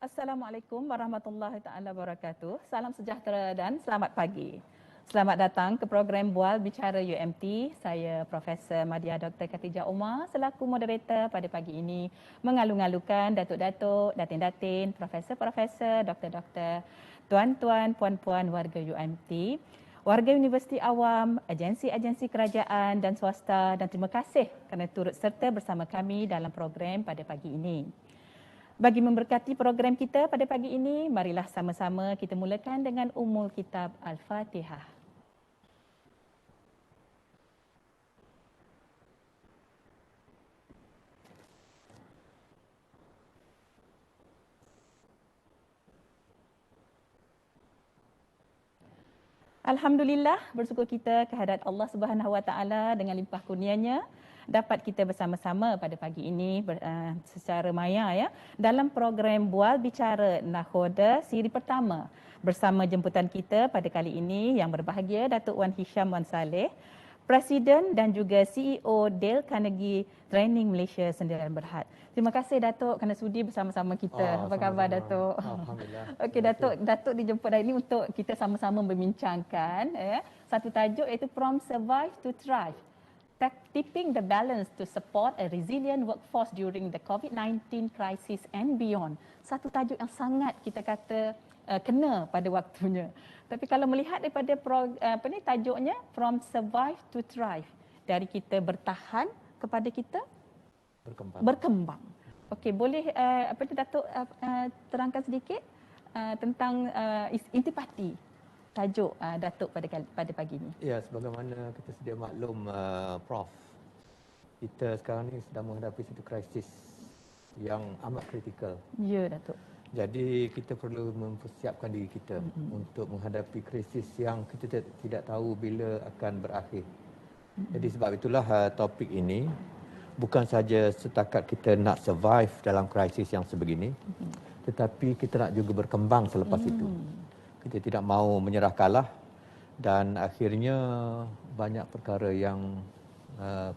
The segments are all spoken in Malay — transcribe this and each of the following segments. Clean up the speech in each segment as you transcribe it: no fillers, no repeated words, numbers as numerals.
Assalamualaikum warahmatullahi taala wabarakatuh. Salam sejahtera dan selamat pagi. Selamat datang ke program Bual Bicara UMT. Saya Profesor Madya Dr. Khatijah Umar selaku moderator pada pagi ini mengalu-alukan datuk-datuk, datin-datin, profesor-profesor, doktor-doktor, tuan-tuan, puan-puan warga UMT, warga Universiti Awam, agensi-agensi kerajaan dan swasta, dan terima kasih kerana turut serta bersama kami dalam program pada pagi ini. Bagi memberkati program kita pada pagi ini, marilah sama-sama kita mulakan dengan Ummul Kitab Al-Fatihah. Alhamdulillah, bersyukur kita kehadrat Allah Subhanahu Wa Taala dengan limpah kurnianya dapat kita bersama-sama pada pagi ini secara maya ya dalam program Bual Bicara Nakhoda siri pertama bersama jemputan kita pada kali ini yang berbahagia Datuk Wan Hisham Wan Saleh, Presiden dan juga CEO Dale Carnegie Training Malaysia Sendirian Berhad. Terima kasih Datuk kerana sudi bersama-sama kita. Apa khabar Datuk? Alhamdulillah. Okey Datuk dijemput hari ini untuk kita sama-sama membincangkan satu tajuk iaitu From Survive to Thrive. Tipping the balance to support a resilient workforce during the COVID-19 crisis and beyond. Satu tajuk yang sangat kita kata kena pada waktunya. Tapi kalau melihat daripada tajuknya From Survive to Thrive, dari kita bertahan kepada kita berkembang. Okey, boleh Datuk terangkan sedikit tentang intipati tajuk Datuk pada pagi ini. Ya, sebagaimana kita sedia maklum Prof, kita sekarang ni sedang menghadapi satu krisis yang amat kritikal. Ya Datuk. Jadi kita perlu mempersiapkan diri kita untuk menghadapi krisis yang kita tidak tahu bila akan berakhir. Jadi sebab itulah topik ini bukan saja setakat kita nak survive dalam krisis yang sebegini, tetapi kita nak juga berkembang selepas itu. Kita tidak mahu menyerah kalah dan akhirnya banyak perkara yang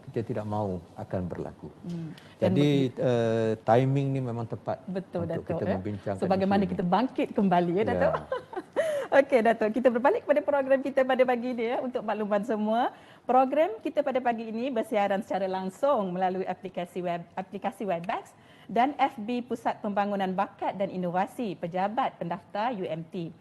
kita tidak mahu akan berlaku. Jadi timing ni memang tepat. Betul untuk Datuk. Kita membincangkan sebagaimana kita bangkit kembali Datuk. Okey Datuk, kita berbalik kepada program kita pada pagi ini untuk makluman semua. Program kita pada pagi ini bersiaran secara langsung melalui aplikasi Webex dan FB Pusat Pembangunan Bakat dan Inovasi Pejabat Pendaftar UMT.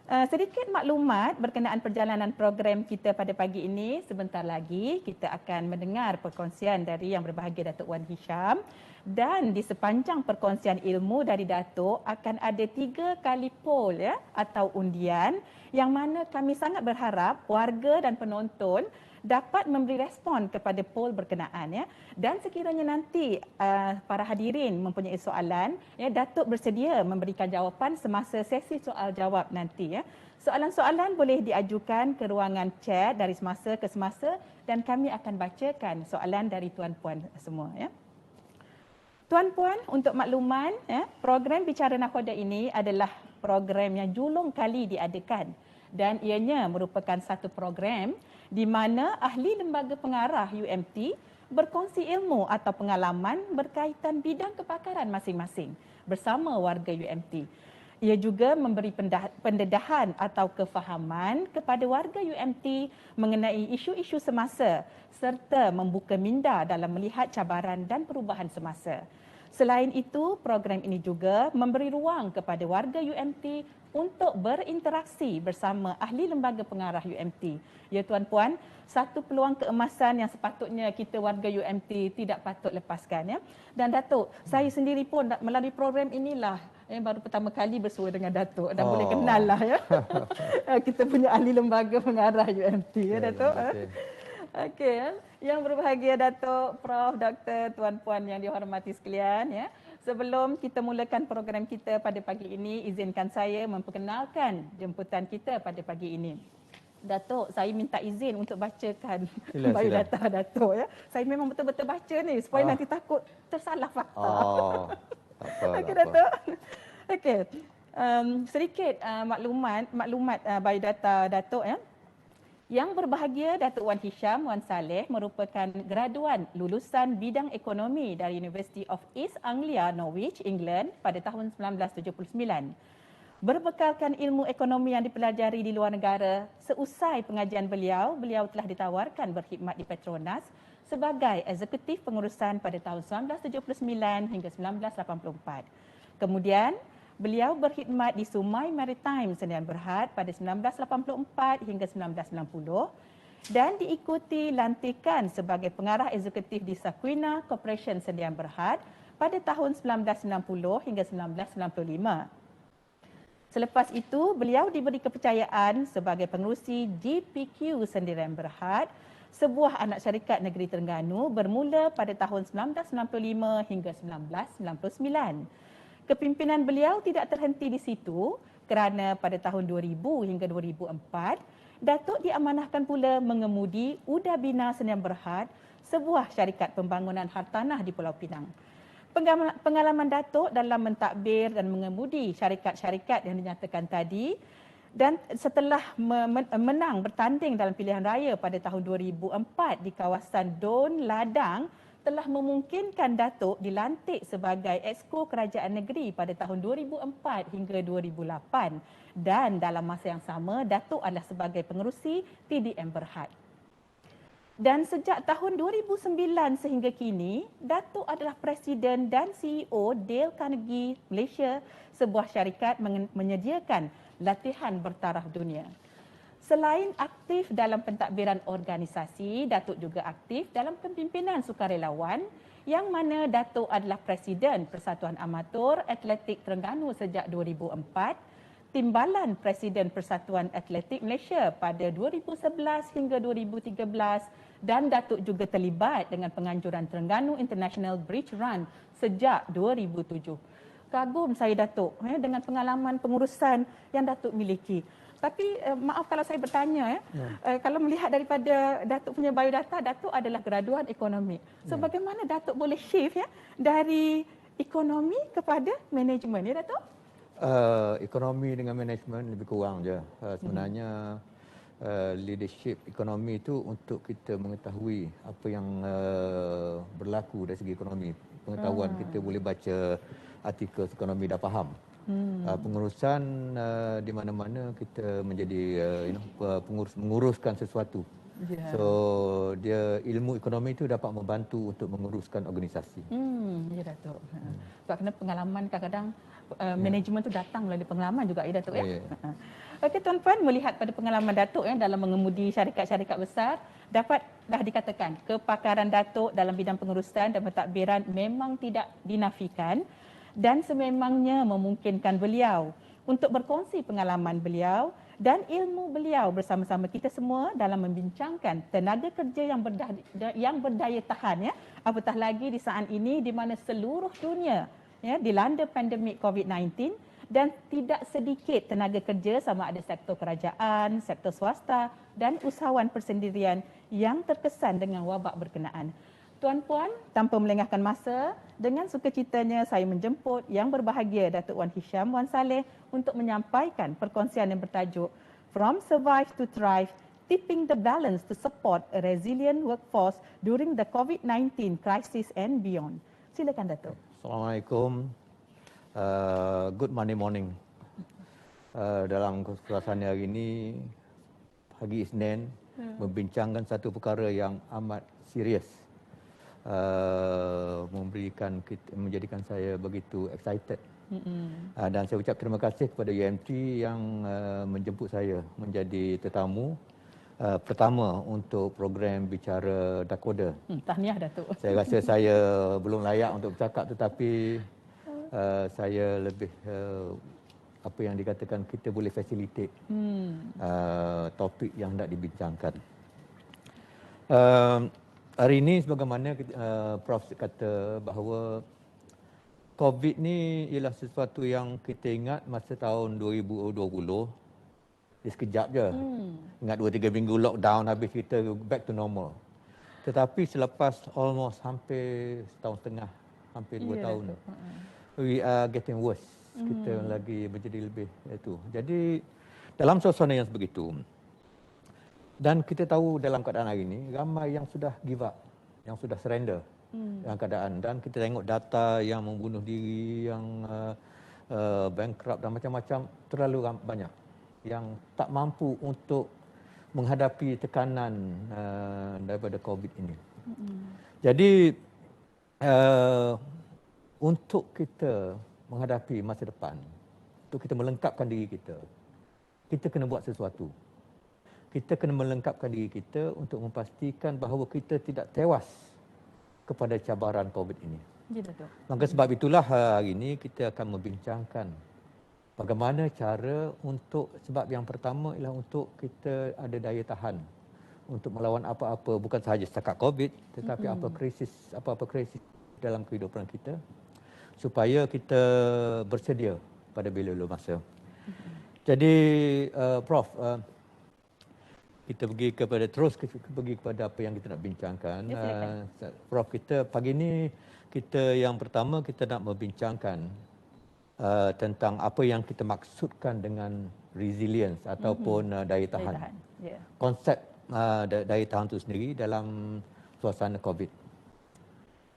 Sedikit maklumat berkenaan perjalanan program kita pada pagi ini. Sebentar lagi kita akan mendengar perkongsian dari yang berbahagia Datuk Wan Hisham, dan di sepanjang perkongsian ilmu dari Datuk akan ada 3 kali poll atau undian yang mana kami sangat berharap warga dan penonton dapat memberi respon kepada poll berkenaan dan sekiranya nanti para hadirin mempunyai soalan Datuk bersedia memberikan jawapan semasa sesi soal jawab nanti Soalan-soalan boleh diajukan ke ruangan chat dari semasa ke semasa dan kami akan bacakan soalan dari tuan-puan semua Tuan-puan, untuk makluman program Bicara Nakhoda ini adalah program yang julung kali diadakan dan ianya merupakan satu program di mana ahli lembaga pengarah UMT berkongsi ilmu atau pengalaman berkaitan bidang kepakaran masing-masing bersama warga UMT. Ia juga memberi pendedahan atau kefahaman kepada warga UMT mengenai isu-isu semasa serta membuka minda dalam melihat cabaran dan perubahan semasa. Selain itu, program ini juga memberi ruang kepada warga UMT untuk berinteraksi bersama ahli lembaga pengarah UMT. Ya tuan-puan, satu peluang keemasan yang sepatutnya kita warga UMT tidak patut lepaskan Dan Datuk, saya sendiri pun melalui program inilah baru pertama kali bersua dengan Datuk dan boleh kenal lah kita punya ahli lembaga pengarah UMT Datuk. Okey, yang berbahagia Datuk, Prof, Doktor, tuan-puan yang dihormati sekalian Sebelum kita mulakan program kita pada pagi ini, izinkan saya memperkenalkan jemputan kita pada pagi ini. Datuk, saya minta izin untuk bacakan biodata Datuk Saya memang betul-betul baca ni supaya nanti takut tersalah fakta. Okey Datuk. Okey. Sedikit maklumat biodata Datuk Yang berbahagia Datuk Wan Hisham Wan Saleh merupakan graduan lulusan bidang ekonomi dari University of East Anglia, Norwich, England pada tahun 1979. Berbekalkan ilmu ekonomi yang dipelajari di luar negara, seusai pengajian beliau telah ditawarkan berkhidmat di Petronas sebagai eksekutif pengurusan pada tahun 1979 hingga 1984. Kemudian, beliau berkhidmat di Sumai Maritime Sdn Bhd pada 1984 hingga 1990 dan diikuti lantikan sebagai pengarah eksekutif di Sakwina Corporation Sdn Bhd pada tahun 1990 hingga 1995. Selepas itu, beliau diberi kepercayaan sebagai pengerusi GPQ Sdn Bhd, sebuah anak syarikat negeri Terengganu bermula pada tahun 1995 hingga 1999. Kepimpinan beliau tidak terhenti di situ kerana pada tahun 2000 hingga 2004, Datuk diamanahkan pula mengemudi Udabina Sdn Bhd, sebuah syarikat pembangunan hartanah di Pulau Pinang. Pengalaman Datuk dalam mentadbir dan mengemudi syarikat-syarikat yang dinyatakan tadi dan setelah menang bertanding dalam pilihan raya pada tahun 2004 di kawasan Don Ladang telah memungkinkan Datuk dilantik sebagai Exco Kerajaan Negeri pada tahun 2004 hingga 2008 dan dalam masa yang sama Datuk adalah sebagai pengerusi TDM Berhad. Dan sejak tahun 2009 sehingga kini, Datuk adalah Presiden dan CEO Dale Carnegie Malaysia, sebuah syarikat menyediakan latihan bertaraf dunia. Selain aktif dalam pentadbiran organisasi, Datuk juga aktif dalam kepimpinan sukarelawan yang mana Datuk adalah Presiden Persatuan Amatur Atletik Terengganu sejak 2004, Timbalan Presiden Persatuan Atletik Malaysia pada 2011 hingga 2013 dan Datuk juga terlibat dengan penganjuran Terengganu International Bridge Run sejak 2007. Kagum saya Datuk dengan pengalaman pengurusan yang Datuk miliki. Tapi maaf kalau saya bertanya kalau melihat daripada Datuk punya biodata, Datuk adalah graduan ekonomi. So bagaimana Datuk boleh shift dari ekonomi kepada manajemen ya Datuk? Ekonomi dengan manajemen lebih kurang je. Sebenarnya leadership ekonomi itu untuk kita mengetahui apa yang berlaku dari segi ekonomi. Pengetahuan kita boleh baca artikel ekonomi dah faham. Pengurusan di mana-mana kita menjadi menguruskan sesuatu. So dia ilmu ekonomi itu dapat membantu untuk menguruskan organisasi. Ya Datuk. Sebab kena pengalaman kadang-kadang manajemen tu datang melalui pengalaman juga ya Datuk ya. Okey tuan-puan, melihat pada pengalaman Datuk dalam mengemudi syarikat-syarikat besar, dah dikatakan kepakaran Datuk dalam bidang pengurusan dan pentadbiran memang tidak dinafikan dan sememangnya memungkinkan beliau untuk berkongsi pengalaman beliau dan ilmu beliau bersama-sama kita semua dalam membincangkan tenaga kerja yang berdaya tahan apatah lagi di saat ini di mana seluruh dunia dilanda pandemik COVID-19 dan tidak sedikit tenaga kerja sama ada sektor kerajaan, sektor swasta dan usahawan persendirian yang terkesan dengan wabak berkenaan. Tuan-puan, tanpa melengahkan masa, dengan sukacitanya saya menjemput yang berbahagia Datuk Wan Hisham Wan Saleh untuk menyampaikan perkongsian yang bertajuk From Survive to Thrive, Tipping the Balance to Support a Resilient Workforce During the COVID-19 Crisis and Beyond. Silakan Datuk. Assalamualaikum. Good Monday morning. Dalam suasana hari ini, pagi Isnin, membincangkan satu perkara yang amat serius. Menjadikan saya begitu excited. Dan saya ucap terima kasih kepada UMT yang menjemput saya menjadi tetamu pertama untuk program Bicara Dakota. Tahniah Datuk. Saya rasa saya belum layak untuk bercakap tetapi saya lebih apa yang dikatakan kita boleh facilitate topik yang hendak dibincangkan. Hari ini sebagaimana Prof kata bahawa COVID ni ialah sesuatu yang kita ingat masa tahun 2020. Dia sekejap je. Ingat 2-3 minggu lockdown habis kita back to normal. Tetapi selepas almost hampir setahun setengah, hampir 2 tahun, we are getting worse. Kita lagi menjadi lebih itu. Jadi dalam suasana yang sebegitu, Dan kita tahu dalam keadaan hari ini ramai yang sudah give up, yang sudah surrender dalam keadaan. Dan kita tengok data yang membunuh diri, yang bankrupt dan macam-macam terlalu banyak, yang tak mampu untuk menghadapi tekanan daripada COVID ini. Jadi untuk kita menghadapi masa depan, untuk kita melengkapkan diri kita, kita kena buat sesuatu. Kita kena melengkapkan diri kita untuk memastikan bahawa kita tidak tewas kepada cabaran COVID ini. Ya, betul. Maka sebab itulah hari ini kita akan membincangkan bagaimana cara untuk, sebab yang pertama ialah untuk kita ada daya tahan untuk melawan apa-apa, bukan sahaja setakat COVID, tetapi apa-apa krisis dalam kehidupan kita, supaya kita bersedia pada bila-bila masa. Jadi Prof, kita pergi kepada apa yang kita nak bincangkan. Prof, kita pagi ini yang pertama kita nak membincangkan tentang apa yang kita maksudkan dengan resilience ataupun daya tahan. Yeah. Konsep daya tahan itu sendiri dalam suasana COVID.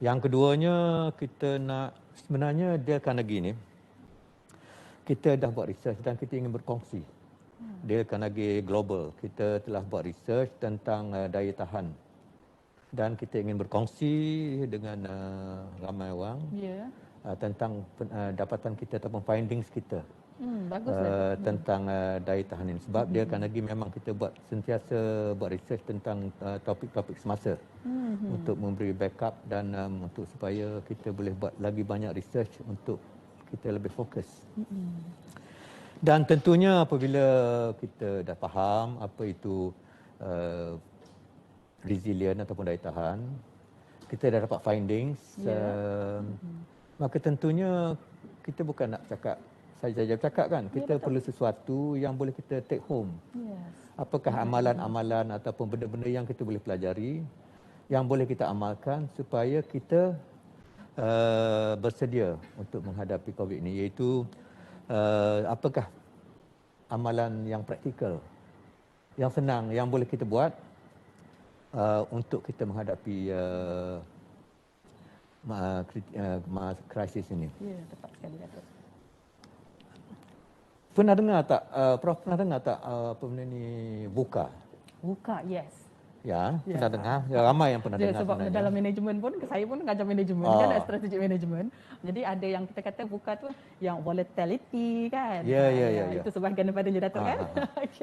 Yang keduanya kita nak, sebenarnya dia akan lagi ni, kita dah buat research dan kita ingin berkongsi. Dia akan lagi global. Kita telah buat research tentang daya tahan. Dan kita ingin berkongsi dengan ramai orang tentang dapatan kita ataupun findings kita tentang daya tahan ini. Sebab dia akan lagi memang kita sentiasa buat research tentang topik-topik semasa untuk memberi backup dan untuk supaya kita boleh buat lagi banyak research untuk kita lebih fokus. Dan tentunya apabila kita dah faham apa itu resilient ataupun daya tahan, kita dah dapat findings, maka tentunya kita bukan nak cakap saja cakap kan, kita perlu sesuatu yang boleh kita take home. Apakah amalan-amalan ataupun benda-benda yang kita boleh pelajari, yang boleh kita amalkan supaya kita bersedia untuk menghadapi COVID ini, iaitu apakah amalan yang praktikal, yang senang, yang boleh kita buat untuk kita menghadapi krisis ini. Ya, tepat sekali, Datuk. Pernah dengar tak, Prof, pernah dengar tak apa benda ni VUCA? VUCA, yes. Ya, pernah dengar. Ya, ramai yang pernah dengar Sebab sebenarnya. dalam manajemen pun, saya pun mengajar manajemen, kan ada strategic management. Jadi ada yang kita kata VUCA tu yang volatility kan. Ya. Itu sebahagian daripadanya, Datuk kan.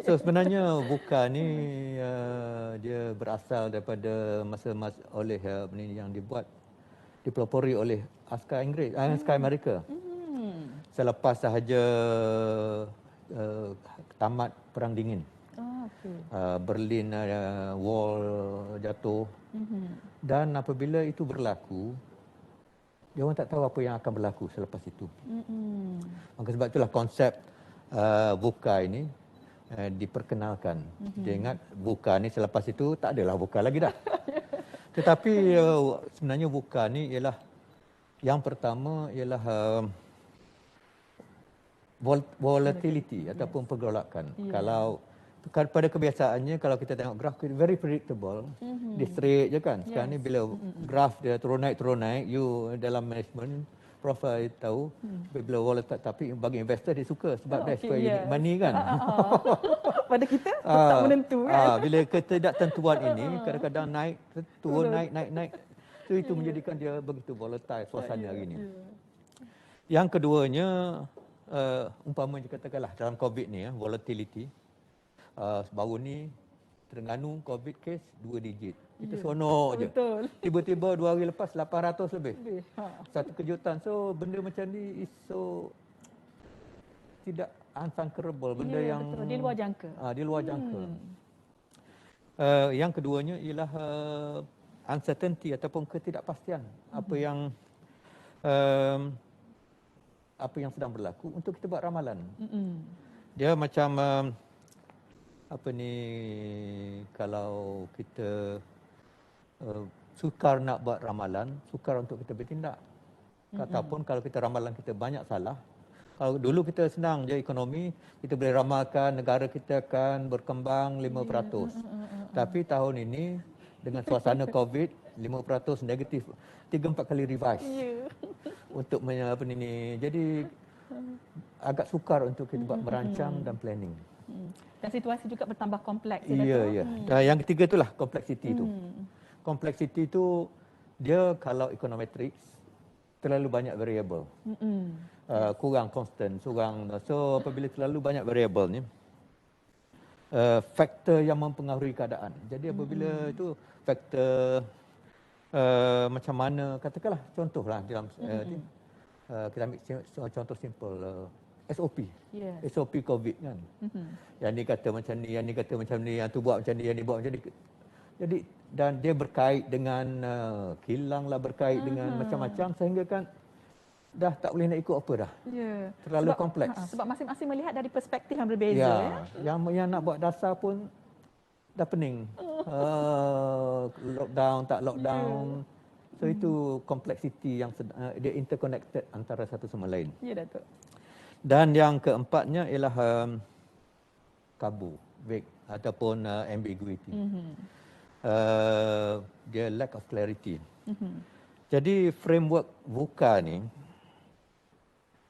So sebenarnya VUCA ni dia berasal daripada masa-masa oleh yang dipelopori oleh askar Inggeris, askar Amerika. Selepas sahaja tamat Perang Dingin. Berlin Wall jatuh. Dan apabila itu berlaku, dia orang tak tahu apa yang akan berlaku selepas itu. Maka sebab itulah konsep VUCA ini diperkenalkan. Dia ingat VUCA ni selepas itu tak adalah VUCA lagi dah. Tetapi sebenarnya VUCA ni ialah, yang pertama ialah volatility ataupun pergolakan. Kalau pada kebiasaannya, kalau kita tengok graf, very predictable, dia straight je kan. Sekarang ni bila graf dia turun naik, you dalam management, Prof tahu, bila volatile, tapi bagi investor dia suka sebab dia suka unit money kan. Pada kita tak menentu kan. Bila ketidaktentuan ini, kadang-kadang naik, turun, naik. So itu menjadikan dia begitu volatile suasana hari ini. Yang keduanya, umpamanya katakanlah dalam COVID ni, volatility, baru ni Terengganu COVID case 2 digit. Kita seronok je. Betul. Tiba-tiba 2 hari lepas 800 lebih. Satu kejutan. So benda macam ni is so tidak unthinkable, benda yang betul. Di luar jangka. Di luar jangka. Yang keduanya ialah uncertainty ataupun ketidakpastian apa yang sedang berlaku untuk kita buat ramalan. Dia macam kalau kita sukar nak buat ramalan, sukar untuk kita bertindak. Ataupun kalau kita ramalan kita banyak salah, Kalau dulu kita senang je ekonomi, kita boleh ramalkan negara kita akan berkembang 5%. Tapi tahun ini dengan suasana COVID, 5% negatif. 3-4 kali revise Ya. untuk apa ni. Jadi agak sukar untuk kita buat merancang dan planning. Dan situasi juga bertambah kompleks ya, Ya, Datuk. ya. Dan yang ketiga itulah kompleksiti itu. Kompleksiti itu dia kalau econometrics terlalu banyak variable. Kurang constant, so apabila terlalu banyak variable ni, faktor yang mempengaruhi keadaan. Jadi apabila itu faktor macam mana, katakanlah contohlah dalam kita ambil contoh simple, SOP. Yes. SOP COVID kan. Yang ni kata macam ni, yang ni kata macam ni, yang tu buat macam ni, yang ni buat macam ni. Jadi dan dia berkait dengan kilang lah, berkait dengan macam-macam sehingga kan dah tak boleh nak ikut apa dah. Ya. Terlalu kompleks. Sebab masing-masing melihat dari perspektif yang berbeza Ya, ya. yang nak buat dasar pun dah pening. Lockdown, tak lockdown. So itu kompleksiti yang dia interconnected antara satu sama lain. Ya, Datuk. Dan yang keempatnya ialah vague ataupun ambiguity. Dia lack of clarity. Jadi framework VUCA ni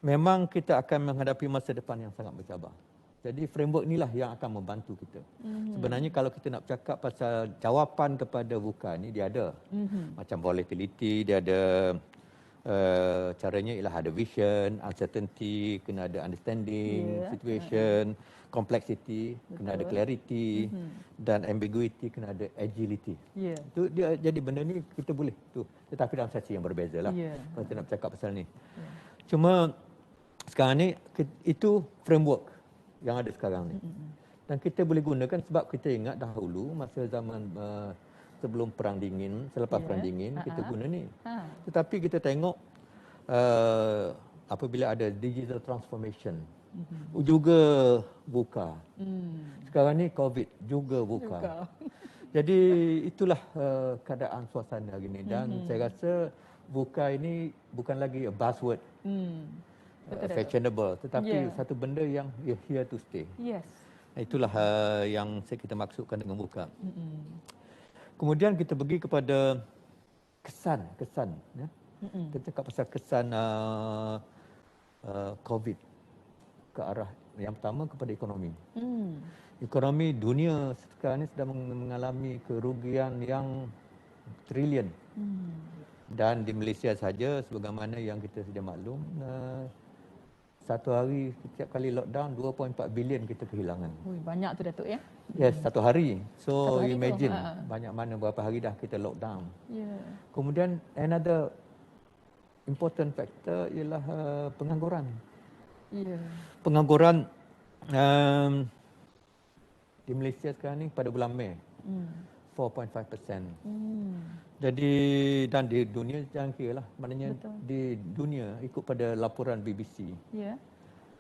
memang kita akan menghadapi masa depan yang sangat bercabar. Jadi framework inilah yang akan membantu kita. Sebenarnya kalau kita nak bercakap pasal jawapan kepada VUCA ni, dia ada. Macam volatility, dia ada caranya ialah ada vision, uncertainty, kena ada understanding, situation, complexity, kena ada clarity, dan ambiguity, kena ada agility. Itu dia, jadi benda ni kita boleh tu, tetapi dalam sesi yang berbeza lah. Kalau kita nak bercakap pasal ni. Cuma sekarang ni itu framework yang ada sekarang ni. Dan kita boleh gunakan sebab kita ingat dahulu masa zaman sebelum perang dingin, selepas perang dingin kita guna ni. Tetapi kita tengok apabila ada digital transformation juga VUCA. Sekarang ni COVID juga VUCA. Jadi itulah keadaan suasana hari ni dan saya rasa VUCA ini bukan lagi a buzzword. Fashionable, tetapi satu benda yang here to stay. Yes. Itulah yang kita maksudkan dengan VUCA. Kemudian kita pergi kepada kesan ya. Kita cakap pasal kesan COVID ke arah yang pertama kepada ekonomi. Ekonomi dunia sekarang ini sedang mengalami kerugian yang trilion. Dan di Malaysia saja sebagaimana yang kita sedia maklum, satu hari setiap kali lockdown 2.4 bilion kita kehilangan. Banyak tu, Datuk ya. Yes, satu hari. So satu hari imagine banyak mana berapa hari dah kita lockdown. Kemudian another important factor ialah pengangguran. Pengangguran di Malaysia sekarang ni pada bulan Mei 4.5%. Jadi dan di dunia jangan kira lah, maknanya di dunia ikut pada laporan BBC,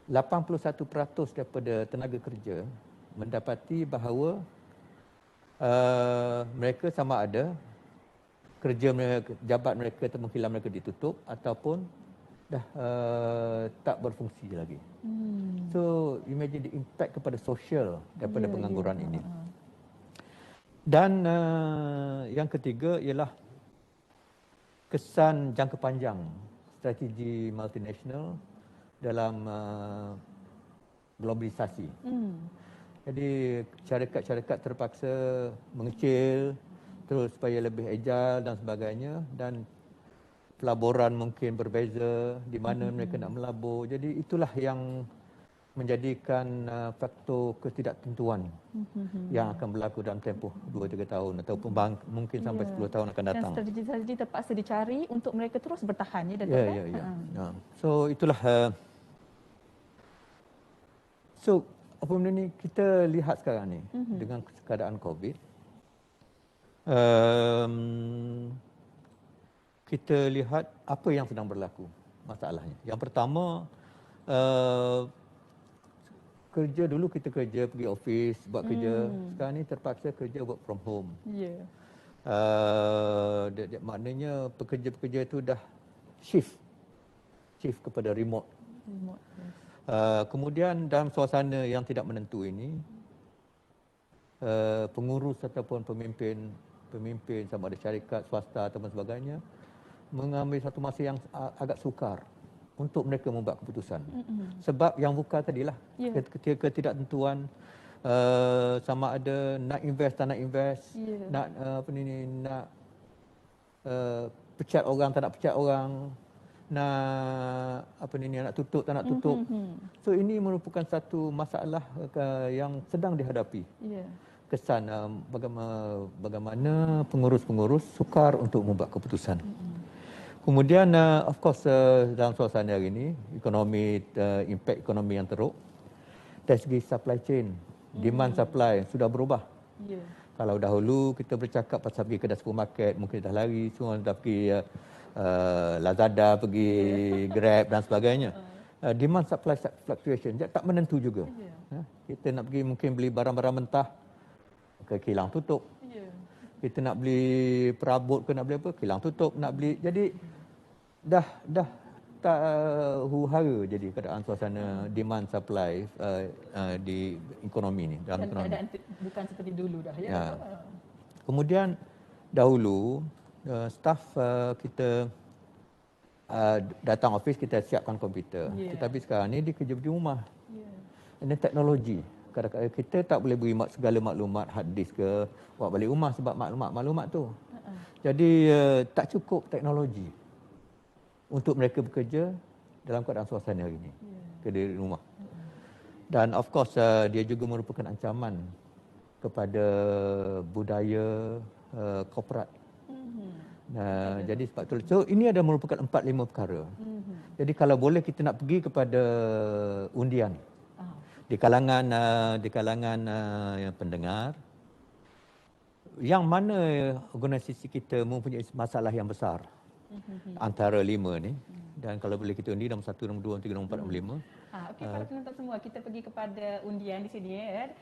81% daripada tenaga kerja mendapati bahawa mereka sama ada kerja mereka, jabat mereka atau kilang mereka ditutup ataupun dah tak berfungsi lagi. So imagine the impact kepada sosial daripada pengangguran ini. Dan yang ketiga ialah kesan jangka panjang strategi multinasional dalam globalisasi. Jadi syarikat-syarikat terpaksa mengecil terus supaya lebih agile dan sebagainya, dan pelaburan mungkin berbeza di mana mereka nak melabur. Jadi itulah yang menjadikan faktor ketidaktentuan yang akan berlaku dalam tempoh 2-3 tahun ataupun mungkin sampai 10 tahun akan datang. Dan strategi-strategi terpaksa dicari untuk mereka terus bertahan ya, Datuk. Ya. So itulah so apa benda ni kita lihat sekarang ni dengan keadaan COVID, kita lihat apa yang sedang berlaku masalahnya. Yang pertama, kerja dulu kita kerja pergi office buat kerja, sekarang ni terpaksa kerja work from home. Maknanya pekerja-pekerja itu dah shift kepada remote. Remote, yes. Kemudian dalam suasana yang tidak menentu ini, pengurus ataupun pemimpin sama ada syarikat swasta ataupun sebagainya mengambil satu masa yang agak sukar untuk mereka membuat keputusan. Sebab yang buka tadilah ketidaktentuan, sama ada nak invest tak nak invest, nak nak pecat orang tak nak pecat orang, nak tutup tak nak tutup. So ini merupakan satu masalah yang sedang dihadapi. Kesan bagaimana pengurus-pengurus sukar untuk membuat keputusan. Kemudian of course dalam suasana hari ini, impact ekonomi yang teruk, dari segi supply chain, demand supply sudah berubah. Kalau dahulu kita bercakap pasal pergi kedai supermarket, mungkin dah lari, semua dah pergi Lazada, pergi Grab dan sebagainya. Demand supply fluctuation tak menentu juga. Kita nak pergi mungkin beli barang-barang mentah, kilang tutup. Kita nak beli perabot ke nak beli apa, kilang tutup. Nak beli, jadi dah tak huru-hara jadi keadaan suasana demand supply di ekonomi ni, dalam ekonomi. Keadaan bukan seperti dulu dah ya. Kemudian dahulu staf kita datang office, kita siapkan komputer. Tetapi sekarang ni dia kerja di rumah. Ini teknologi. Kadang-kadang kita tak boleh beri segala maklumat hard disk ke buat balik rumah sebab maklumat tu. Jadi tak cukup teknologi untuk mereka bekerja dalam keadaan suasana hari ini, kerja di rumah. Dan of course dia juga merupakan ancaman kepada budaya korporat. Jadi sebab itu, so ini ada merupakan 4-5 perkara. Jadi kalau boleh kita nak pergi kepada undian di kalangan yang pendengar, yang mana organisasi kita mempunyai masalah yang besar antara 5 ni, dan kalau boleh kita undi nombor 1, nombor 2, nombor 3, nombor 4, nombor 5. Okey, para penonton semua, kita pergi kepada undian di sini ya.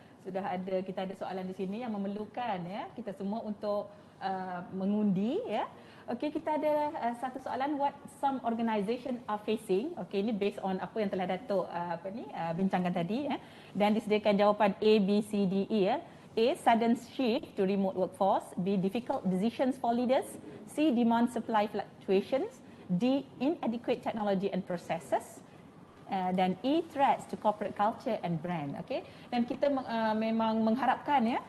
Kita ada soalan di sini yang memerlukan ya kita semua untuk mengundi ya. Okey, kita ada satu soalan, what some organisation are facing. Okey, ini based on apa yang telah Datuk bincangkan tadi ya. Dan disediakan jawapan A, B, C, D, E ya. A, sudden shift to remote workforce. B, difficult decisions for leaders. C, demand supply fluctuations. D, inadequate technology and processes. Dan E, threats to corporate culture and brand. Okay? Dan kita memang mengharapkan ya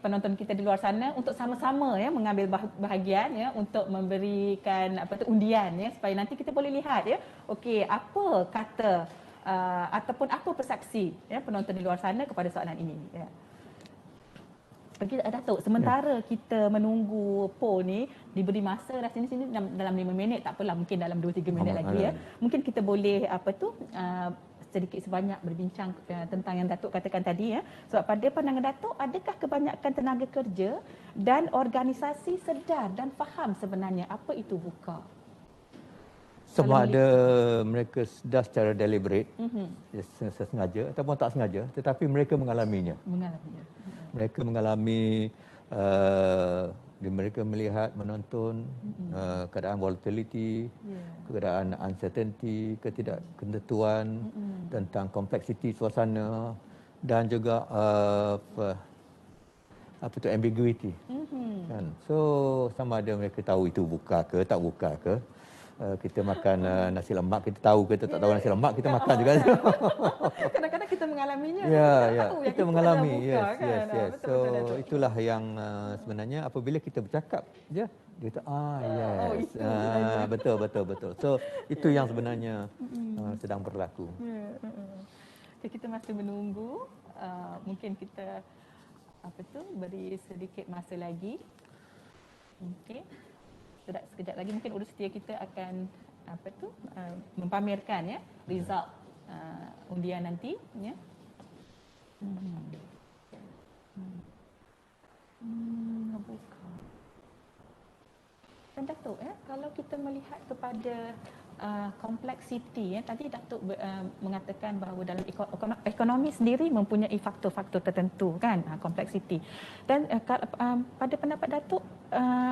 penonton kita di luar sana untuk sama-sama ya mengambil bahagian ya untuk memberikan undian ya supaya nanti kita boleh lihat ya okey apa kata ataupun apa persepsi ya penonton di luar sana kepada soalan ini ya. Pergi Datuk, sementara kita menunggu poll ni, diberi masa rasanya sini dalam 5 minit, tak apalah, mungkin dalam 2-3 minit lagi ya. Mungkin kita boleh sedikit sebanyak berbincang tentang yang Datuk katakan tadi ya. Sebab pada pandangan Datuk, adakah kebanyakan tenaga kerja dan organisasi sedar dan faham sebenarnya apa itu VUCA? Sama ada mereka sedar secara deliberate, sengaja ataupun tak sengaja, tetapi mereka mengalaminya. Mereka mengalami, mereka melihat, menonton keadaan volatility, keadaan uncertainty, ketidaktentuan tentang kompleksiti suasana dan juga ambiguity. Kan? So sama ada mereka tahu itu buka ke tak buka ke. Kita makan nasi lemak, kita tahu ke tak tahu nasi lemak, kita makan juga. Kadang-kadang kita mengalaminya. Kita mengalami. Yes. So itulah yang sebenarnya apabila kita bercakap je, dia kata yes. Betul. So itu yang sebenarnya sedang berlaku. Okay, kita masih menunggu. Mungkin kita beri sedikit masa lagi. Okey. Sekejap lagi mungkin urus setia kita akan mempamerkan ya result undian nanti ya. Dan Datuk ya, kalau kita melihat kepada kompleksiti ya, tadi Datuk mengatakan bahawa dalam ekonomi sendiri mempunyai faktor-faktor tertentu kan, kompleksiti. Dan pada pendapat Datuk,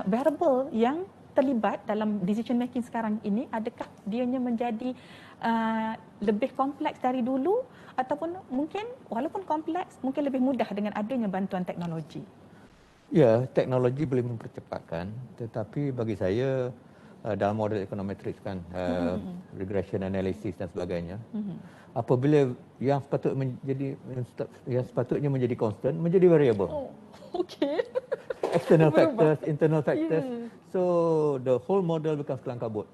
variable yang terlibat dalam decision making sekarang ini, adakah dianya menjadi lebih kompleks dari dulu ataupun mungkin walaupun kompleks mungkin lebih mudah dengan adanya bantuan teknologi? Ya, teknologi boleh mempercepatkan, tetapi bagi saya dalam model econometrics kan, regression analysis dan sebagainya, apabila yang sepatutnya menjadi constant menjadi variable. Oh, okey. External Berubah. factors, internal factors. Ya. So the whole model becomes kelang kabut.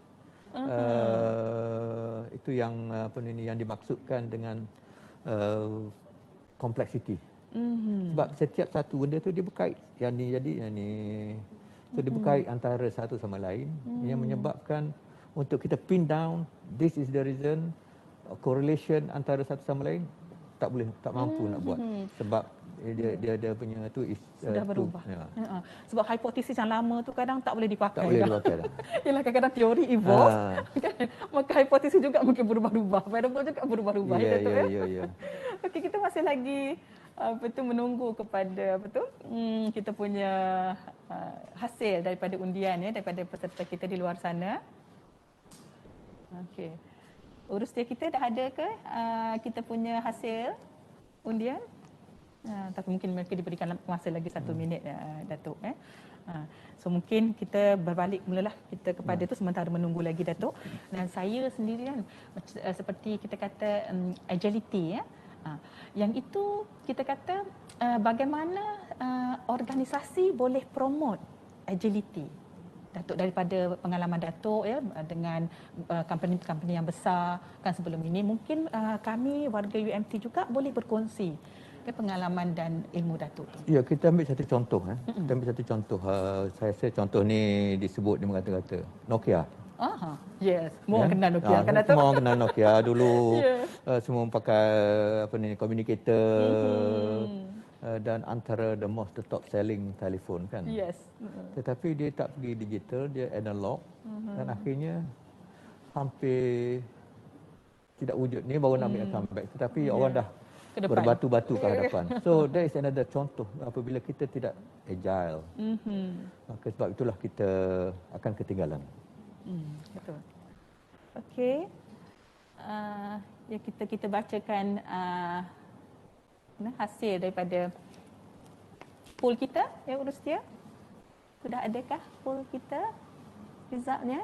Itu yang yang dimaksudkan dengan complexity. Sebab setiap satu benda tu dia berkait. Yang ni jadi yang ni. So dia berkait antara satu sama lain yang menyebabkan untuk kita pin down this is the reason, correlation antara satu sama lain tak mampu nak buat. Sebab dia punya tu is Sudah berubah. Sebab hipotesis yang lama tu kadang tak boleh dipakai. Tak boleh dipakai dah. Ialah kadang-kadang teori evolve, kan? Maka hipotesis juga mungkin berubah-ubah. Variable juga berubah-ubah. Ya. Okey, kita masih lagi menunggu kepada kita punya hasil daripada undian daripada peserta kita di luar sana. Okey. Urus dia kita dah ada ke kita punya hasil undian? Tapi mungkin mereka diberikan masa lagi 1 minit, Datuk. So mungkin kita berbalik mulalah kita kepada itu sementara menunggu lagi, Datuk. Dan saya sendiri kan seperti kita kata agility yang itu kita kata bagaimana organisasi boleh promote agility. Datuk, daripada pengalaman Datuk dengan company-company yang besar kan sebelum ini, mungkin kami warga UMT juga boleh berkongsi pengalaman dan ilmu Datuk tu. Ya, kita ambil satu contoh. Kita ambil satu contoh. Saya rasa contoh ni disebut dengan kata-kata Nokia. Yes, semua orang kenal Nokia kan Datuk? Semua orang kenal Nokia dulu. Semua pakai communicator. Dan antara the top selling telefon kan. Yes. Tetapi dia tak pergi digital, dia analog. Dan akhirnya hampir tidak wujud. Ni baru nak ambil comeback. Tetapi orang dah berbatu-batu ke hadapan. So that is another contoh apabila kita tidak agile. Maka sebab itulah kita akan ketinggalan. Betul. Okey. Ya kita bacakan hasil daripada poll kita urus dia. Sudah adakah poll kita resultnya?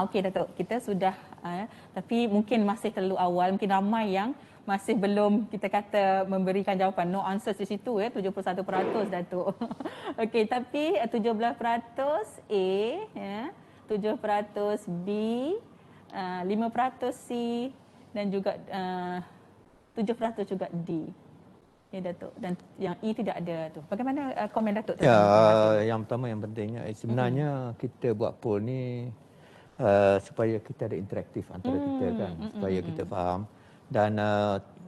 Okey Datuk, kita sudah tapi mungkin masih terlalu awal, mungkin ramai yang masih belum kita kata memberikan jawapan, no answers di situ 71% Datuk. Okey, tapi 17% A 7% B, 5% C dan juga 7% juga D. Ya Datuk, dan yang E tidak ada tu. Bagaimana komen Datuk? Yang pertama yang pentingnya sebenarnya kita buat poll ni supaya kita ada interaktif antara kita kan, supaya kita faham dan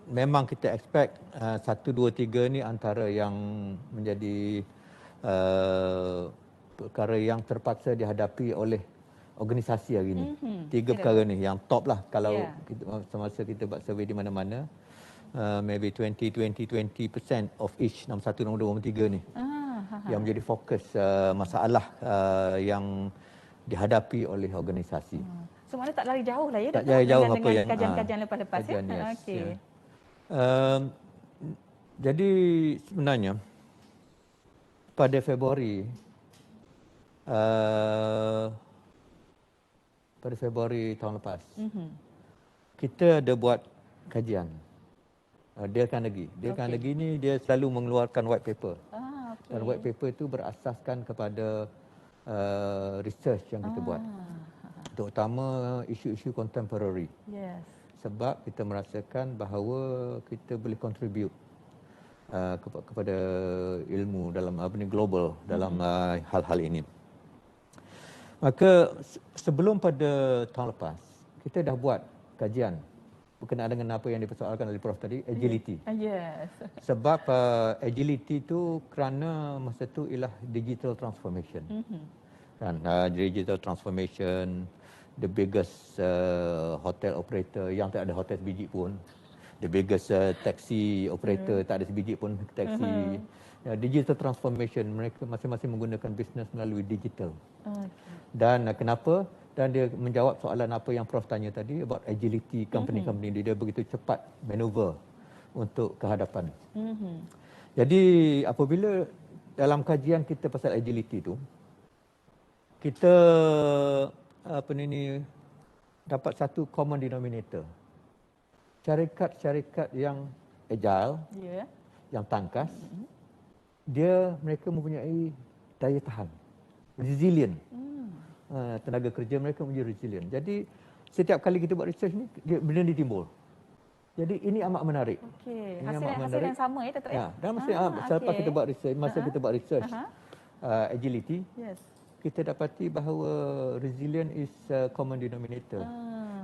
memang kita expect 1, 2, 3 ni antara yang menjadi perkara yang terpaksa dihadapi oleh organisasi hari ini. 3 perkara ni yang top lah kalau semasa kita buat survey di mana-mana, maybe 20% of each, nombor 1, nombor 2, nombor 3 ni yang menjadi fokus masalah yang dihadapi oleh organisasi. So mana tak lari jauh lah tak lari jauh apa dengan yang kajian-kajian lepas-lepas Okey. Jadi sebenarnya pada Februari tahun lepas kita ada buat kajian. Dale Carnegie ni dia selalu mengeluarkan white paper. Dan white paper itu berasaskan kepada research yang kita buat, terutama isu-isu contemporary. Sebab kita merasakan bahawa kita boleh contribute kepada ilmu dalam global dalam hal-hal ini. Maka sebelum pada tahun lepas kita dah buat kajian berkenaan dengan apa yang dipersoalkan oleh Prof tadi, agility. Sebab agility itu kerana masa tu ialah digital transformation. Kan, digital transformation, the biggest hotel operator yang tak ada hotel biji pun, the biggest taxi operator, tak ada sebiji pun taxi. Digital transformation, mereka masing-masing menggunakan bisnes melalui digital. Dan kenapa? Dan dia menjawab soalan apa yang Prof tanya tadi about agility company-company. Dia begitu cepat maneuver untuk kehadapan. Jadi apabila dalam kajian kita pasal agility tu, kita dapat satu common denominator. Syarikat-syarikat yang agile, yang tangkas, mereka mempunyai daya tahan, resilient. Tenaga kerja mereka menjadi resilient. Jadi setiap kali kita buat research ni, benda ni timbul. Jadi ini amat menarik. Okey, hasil yang sama ya, Datuk? Ya, dan selepas kita buat research, kita buat research agility, kita dapati bahawa resilient is a common denominator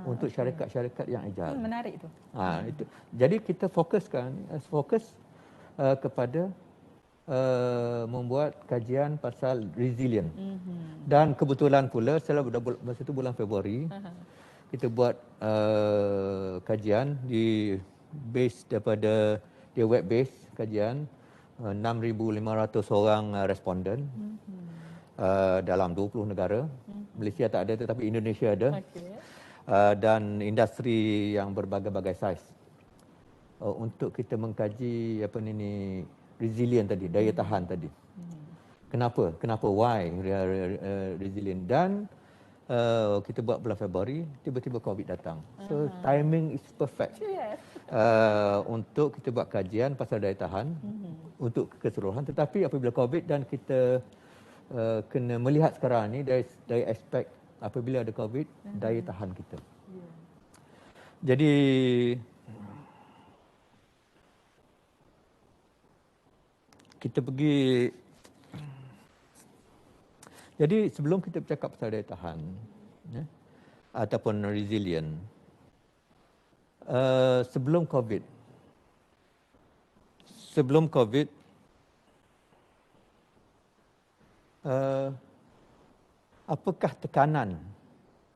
untuk syarikat-syarikat yang agile. Menarik tu. Itu. Jadi kita fokus kepada membuat kajian pasal resilient. Dan kebetulan pula masa itu bulan Februari, kita buat kajian daripada web base kajian 6,500 orang responden dalam 20 negara. Malaysia tak ada tetapi Indonesia ada. Dan industri yang berbagai-bagai saiz. Untuk kita mengkaji resilient tadi, daya tahan tadi. Kenapa? Why resilient? Dan kita buat bulan Februari, tiba-tiba COVID datang. So timing is perfect. Untuk kita buat kajian pasal daya tahan untuk keseluruhan. Tetapi apabila COVID dan kita kena melihat sekarang ni dari aspek apabila ada COVID, daya tahan kita. Jadi kita pergi. Jadi sebelum kita bercakap pasal daya tahan ataupun resilient, sebelum COVID, apakah tekanan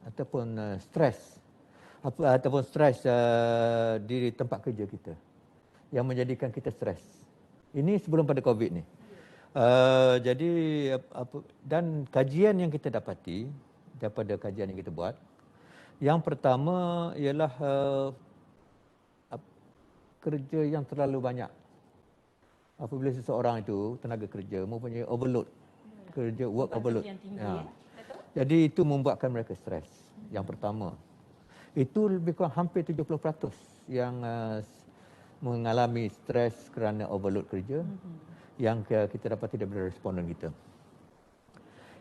ataupun stres di tempat kerja kita yang menjadikan kita stres? Ini sebelum pada COVID ni. Jadi dan kajian yang kita dapati daripada kajian yang kita buat, yang pertama ialah kerja yang terlalu banyak. Apabila seseorang itu tenaga kerja mempunyai overload, kerja work overload. Jadi itu membuatkan mereka stres. Yang pertama. Itu lebih kurang hampir 70% yang mengalami stres kerana overload kerja yang kita dapati daripada responden kita.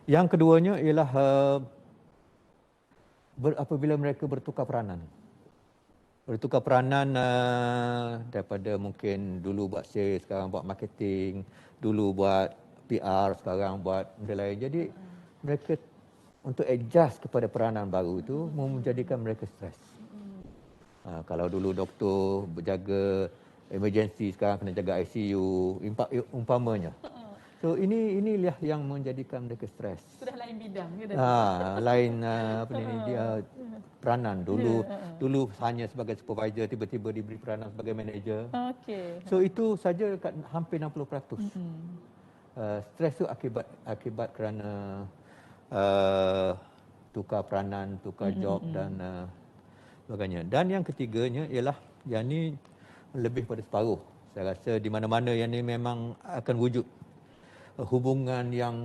Yang keduanya ialah apabila mereka bertukar peranan. Daripada mungkin dulu buat sales, sekarang buat marketing, dulu buat PR, sekarang buat benda lain. Jadi mereka untuk adjust kepada peranan baru itu menjadikan mereka stres. Kalau dulu doktor berjaga emergency, sekarang kena jaga ICU, umpamanya. So inilah yang menjadikan mereka stres. Sudah lain bidang ke? Lain peranan. Dulu hanya sebagai supervisor, tiba-tiba diberi peranan sebagai manager. So itu saja hampir 60%. Stres itu akibat kerana tukar peranan, tukar job dan sebagainya. Dan yang ketiganya ialah yang ni lebih pada separuh. Saya rasa di mana-mana yang ni memang akan wujud hubungan yang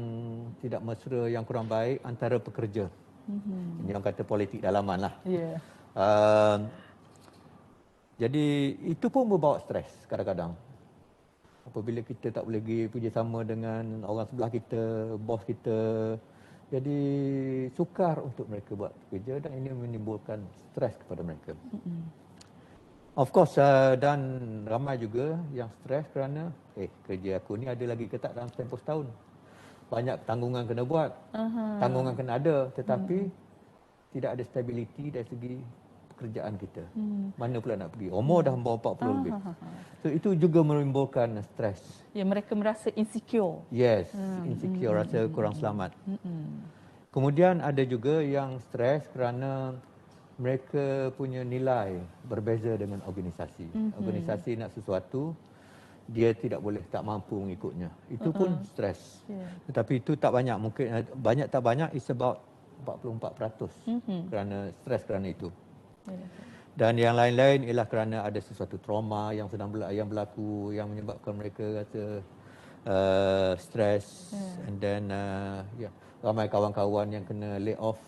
tidak mesra, yang kurang baik antara pekerja. Ini yang kata politik dalaman lah. Jadi itu pun membawa stres kadang-kadang. Apabila kita tak boleh pergi kerjasama dengan orang sebelah kita, bos kita, jadi sukar untuk mereka buat kerja dan ini menimbulkan stres kepada mereka. Of course, dan ramai juga yang stres kerana kerja aku ni ada lagi ke tak dalam tempoh setahun. Banyak tanggungan kena buat, tanggungan kena ada, tetapi tidak ada stability dari segi pekerjaan kita. Mana pula nak pergi? Umur dah 40 lebih. So itu juga menimbulkan stres. Ya, mereka merasa insecure. Yes, insecure, rasa kurang selamat. Kemudian ada juga yang stres kerana mereka punya nilai berbeza dengan organisasi. Organisasi nak sesuatu, dia tidak boleh tak mampu mengikutnya. Itu pun stres. Tetapi itu tak banyak, mungkin banyak tak banyak is about 44% kerana stres kerana itu. Dan yang lain-lain ialah kerana ada sesuatu trauma yang sedang yang berlaku yang menyebabkan mereka rasa stres. And then ramai kawan-kawan yang kena lay off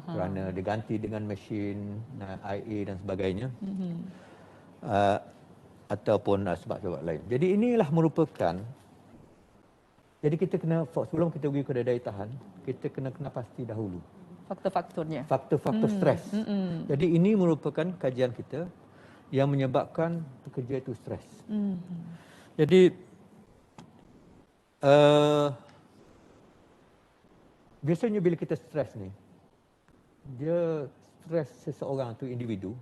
kerana diganti dengan mesin IA dan sebagainya. Ataupun sebab-sebab lain. Jadi inilah merupakan, jadi kita kena, sebelum kita pergi ke daya tahan, kita kena pasti dahulu Faktor-faktornya. faktor-faktor stres. Jadi ini merupakan kajian kita yang menyebabkan pekerja itu stres. Jadi biasanya bila kita stres ni, dia stres seseorang tu individu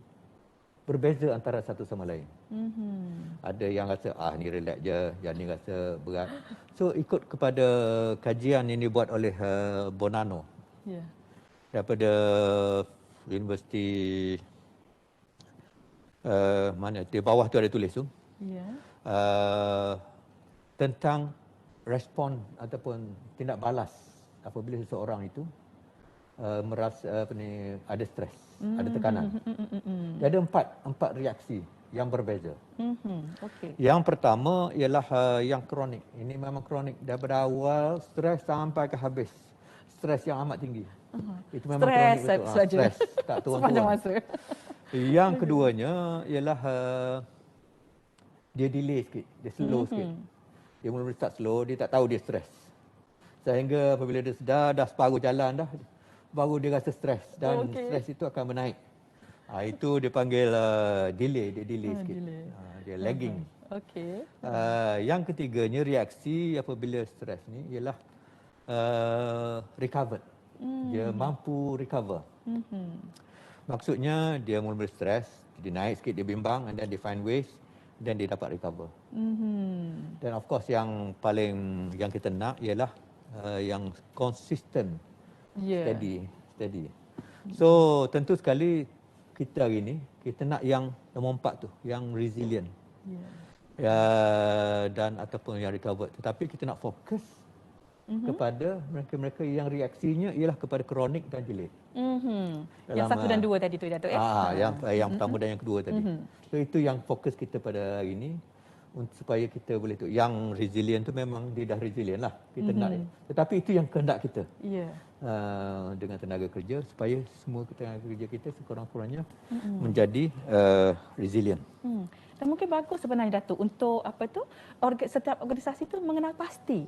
berbeza antara satu sama lain. Ada yang rasa ni relax je, yang ni rasa berat. So ikut kepada kajian ini buat oleh Bonanno daripada Universiti mana di bawah tu ada tulis tu tentang respon ataupun tindak balas apabila seseorang itu merasa ada stres, ada tekanan. Dia ada empat reaksi yang berbeza. Yang pertama ialah yang kronik. Ini memang kronik daripada awal stres sampai ke habis. Stres yang amat tinggi. Itu memang kronik betul. Stres tak Sepanjang masa. Yang keduanya ialah dia delay sikit, dia slow sikit. Dia mula start slow, dia tak tahu dia stres. Sehingga apabila dia sedar dah separuh jalan dah, baru dia rasa stres dan stres itu akan menaik. Itu dia panggil delay, dia delay sikit. Dia lagging. Yang ketiganya reaksi apabila stres ni ialah recovered. Dia mampu recover. Maksudnya dia mula stres, dia naik sikit, dia bimbang, and then dia find ways, dan dia dapat recover. Dan of course yang paling yang kita nak ialah yang consistent, steady. So tentu sekali kita hari ni kita nak yang nombor 4 tu, yang resilient. Dan ataupun yang recovered. Tetapi kita nak fokus kepada mereka-mereka yang reaksinya ialah kepada kronik dan delayed. Yang 1 dan 2 tadi tu Datuk yang pertama dan yang kedua tadi. So itu yang fokus kita pada hari ini supaya kita boleh tu. Yang resilient tu memang dia dah resilient lah. Kita nak. Tetapi itu yang kehendak kita. Dengan tenaga kerja supaya semua tenaga kerja kita sekurang-kurangnya menjadi resilient. Dan mungkin bagus sebenarnya Datuk untuk setiap organisasi tu mengenal pasti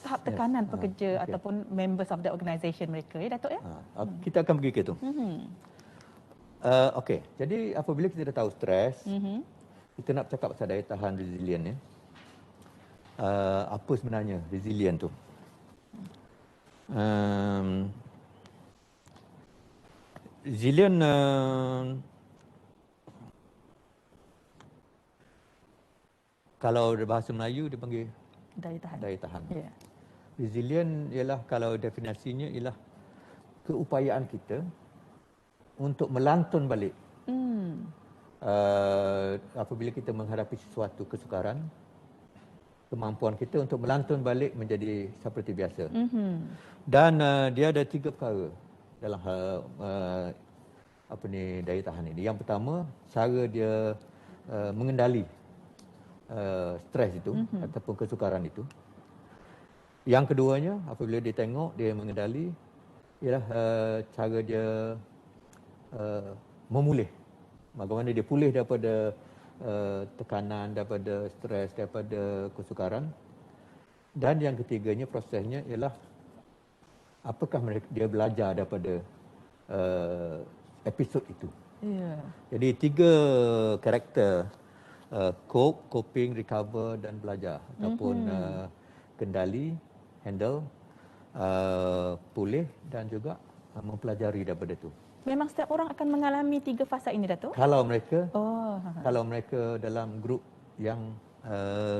tahap tekanan pekerja ataupun members of the organisation mereka Datuk kita akan pergi ke itu. Okey, jadi apabila kita dah tahu stres, kita nak bercakap pasal daya tahan resilient apa sebenarnya resilient tu? Resilient kalau bahasa Melayu dia panggil daya tahan. Resilient ialah kalau definisinya ialah keupayaan kita untuk melantun balik. Apabila kita menghadapi sesuatu kesukaran, kemampuan kita untuk melantun balik menjadi seperti biasa. Dan dia ada 3 perkara dalam daya tahan ini. Yang pertama, cara dia mengendali stres itu ataupun kesukaran itu. Yang keduanya, apabila dia tengok dia mengendali ialah cara dia memulih. Bagaimana dia pulih daripada tekanan, daripada stres, daripada kesukaran. Dan yang ketiganya prosesnya ialah apakah dia belajar daripada episod itu. Jadi 3 karakter cope, coping, recover dan belajar ataupun kendali, handle, pulih dan juga mempelajari daripada itu. Memang setiap orang akan mengalami 3 fasa ini Datuk? Kalau mereka dalam grup yang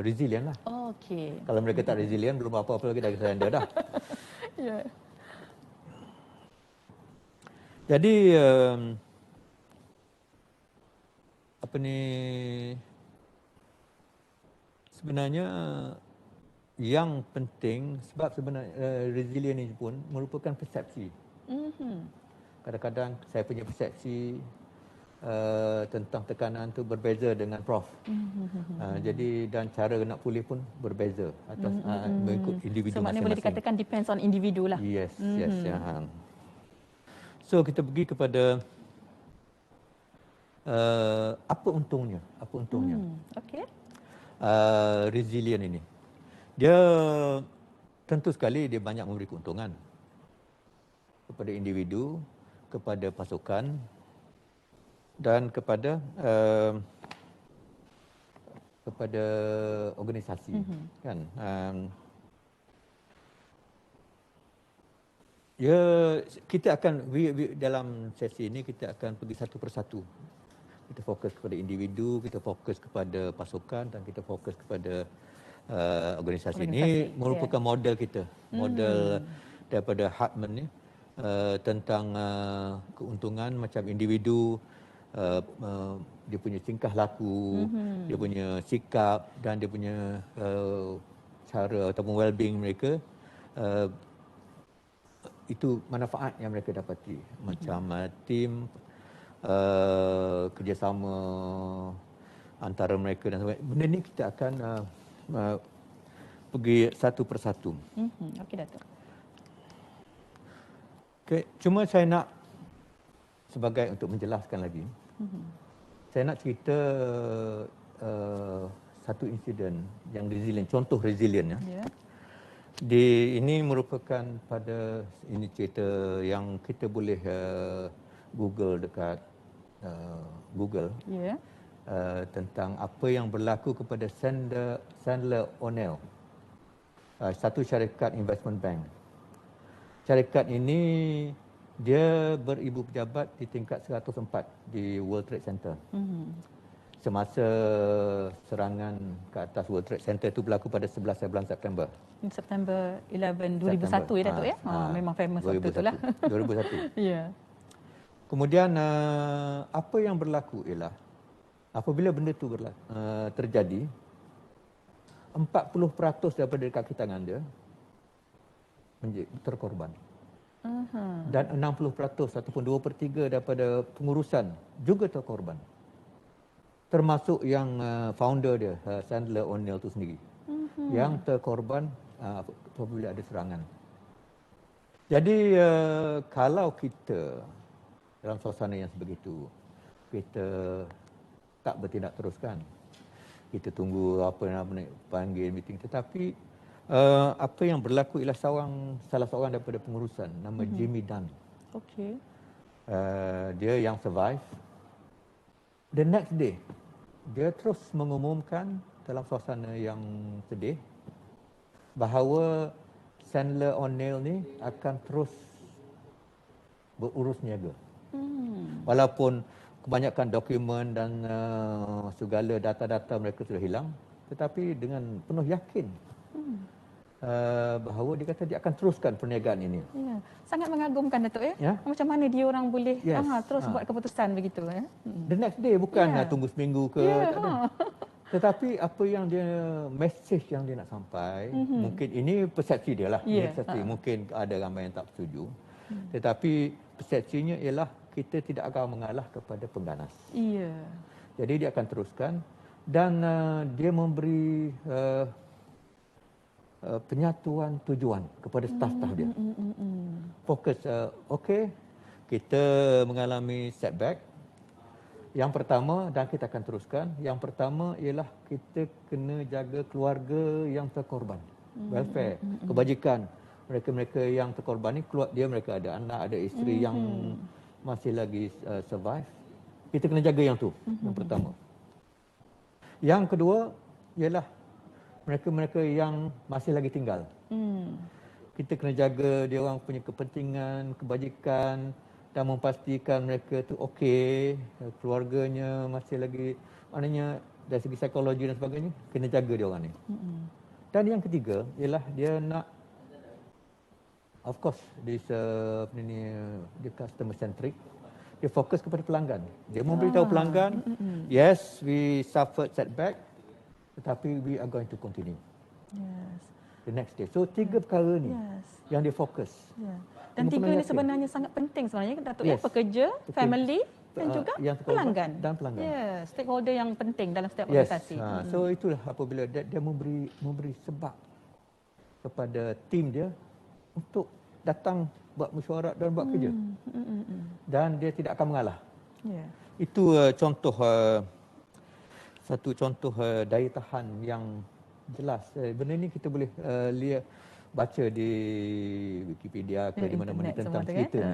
resilient lah. Kalau mereka tak resilient, belum apa-apa lagi dah surrender dah. Jadi sebenarnya yang penting sebab sebenarnya resilient ini pun merupakan persepsi. Kadang-kadang saya punya persepsi tentang tekanan tu berbeza dengan Prof. Jadi dan cara nak pulih pun berbeza atas mengikut individu So maknanya boleh masing-masing. dikatakan depends on individu lah. Yes, yes. Ya. So kita pergi kepada apa untungnya? Apa untungnya? Okey. Resilient ini. Dia tentu sekali dia banyak memberi keuntungan kepada individu, kepada pasukan dan kepada organisasi, kan? Ya, kita akan dalam sesi ini kita akan pergi satu persatu. Kita fokus kepada individu, kita fokus kepada pasukan dan kita fokus kepada organisasi. Ini merupakan model kita, model daripada Hartman ni tentang keuntungan macam individu, dia punya tingkah laku, dia punya sikap dan dia punya cara ataupun well-being mereka, itu manfaat yang mereka dapati macam tim, kerjasama antara mereka dan sebagainya. Benda ni kita akan pergi satu persatu. Okey, Datuk. Okay. Cuma saya nak sebagai untuk menjelaskan lagi, saya nak cerita satu insiden yang resilient, contoh resilient ya. Yeah. Ini merupakan pada ini cerita yang kita boleh Google dekat Google. Yeah. Tentang apa yang berlaku kepada Sandler O'Neill, satu syarikat investment bank. Syarikat ini dia beribu pejabat di tingkat 104 di World Trade Center. Semasa serangan ke atas World Trade Center itu berlaku pada 11 bulan September. September 11 2001 ya Datuk ya. Memang famous waktu itulah. 2001. Ya. Kemudian apa yang berlaku ialah apabila benda itu terjadi, 40% daripada kaki tangan dia terkorban. Dan 60% ataupun 2/3 daripada pengurusan juga terkorban. Termasuk yang founder dia, Sandler O'Neill itu sendiri. Yang terkorban apabila ada serangan. Jadi kalau kita dalam suasana yang sebegitu, kita tak bertindak teruskan. Kita tunggu apa yang panggil meeting. Tetapi apa yang berlaku ialah salah seorang daripada pengurusan nama Jimmy Dunn. Okey. Dia yang survive. The next day, dia terus mengumumkan dalam suasana yang sedih bahawa Sandler O'Neill ni akan terus berurus niaga. Walaupun kebanyakan dokumen dan segala data-data mereka sudah hilang, tetapi dengan penuh yakin bahawa dia kata dia akan teruskan perniagaan ini. Ya, sangat mengagumkan Datuk ya. Ya. Macam mana dia orang boleh Yes. terus buat keputusan begitu ya. The next day bukan tunggu seminggu ke, tak ada. Tetapi apa yang dia message yang dia nak sampai, mungkin ini persepsi dia lah. Ini persepsi. Mungkin ada ramai yang tak setuju. Tetapi persepsinya ialah kita tidak akan mengalah kepada pengganas. Iya. Jadi dia akan teruskan dan dia memberi penyatuan tujuan kepada staf-staf dia. Fokus, okey, kita mengalami setback. Yang pertama, dan kita akan teruskan, yang pertama ialah kita kena jaga keluarga yang terkorban. Welfare, kebajikan. Mereka-mereka yang terkorban ni, mereka ada anak, ada isteri yang masih lagi survive. Kita kena jaga yang tu, yang pertama. Yang kedua ialah mereka-mereka yang masih lagi tinggal. Kita kena jaga dia orang punya kepentingan, kebajikan dan memastikan mereka tu okey, keluarganya masih lagi, maknanya dari segi psikologi dan sebagainya, kena jaga dia orang ni. Dan yang ketiga ialah dia nak, of course, dia customer centric. Dia fokus kepada pelanggan. Dia memberitahu pelanggan, yes, we suffered setback, tetapi we are going to continue. Yes. The next day. So 3 perkara ni yang dia fokus. Ya. Dan 3 ni sebenarnya sangat penting sebenarnya Datuk ya, pekerja, family dan juga pelanggan. Dan pelanggan. Ya, stakeholder yang penting dalam setiap Yes. organisasi. So itulah apabila dia memberi sebab kepada tim dia untuk datang buat mesyuarat dan buat kerja. Dan dia tidak akan mengalah. Ya. Itu satu contoh daya tahan yang jelas. Benda ni kita boleh lihat, baca di Wikipedia ke di mana-mana tentang cerita ni.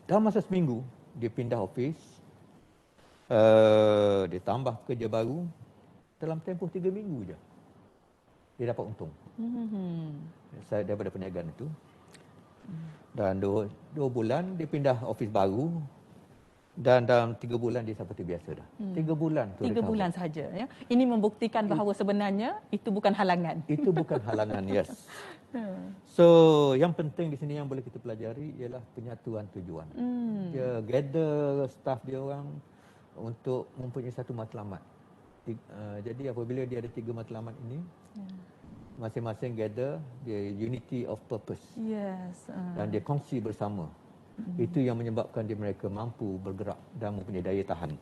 Dalam masa seminggu dia pindah office, dia tambah kerja baru, dalam tempoh 3 minggu je dia dapat untung. Saya daripada perniagaan itu. Dan 2 bulan dia pindah office baru, dan dalam 3 bulan dia seperti biasa dah. 3 bulan tu. 3 bulan sahaja ya. Ini membuktikan bahawa sebenarnya itu bukan halangan. Itu bukan halangan, yes. So, yang penting di sini yang boleh kita pelajari ialah penyatuan tujuan. Dia gather staff dia orang untuk mempunyai satu matlamat. Jadi apabila dia ada 3 matlamat ini, masing-masing gather, dia unity of purpose. Yes. Dan dia kongsi bersama. Itu yang menyebabkan mereka mampu bergerak dan mempunyai daya tahan.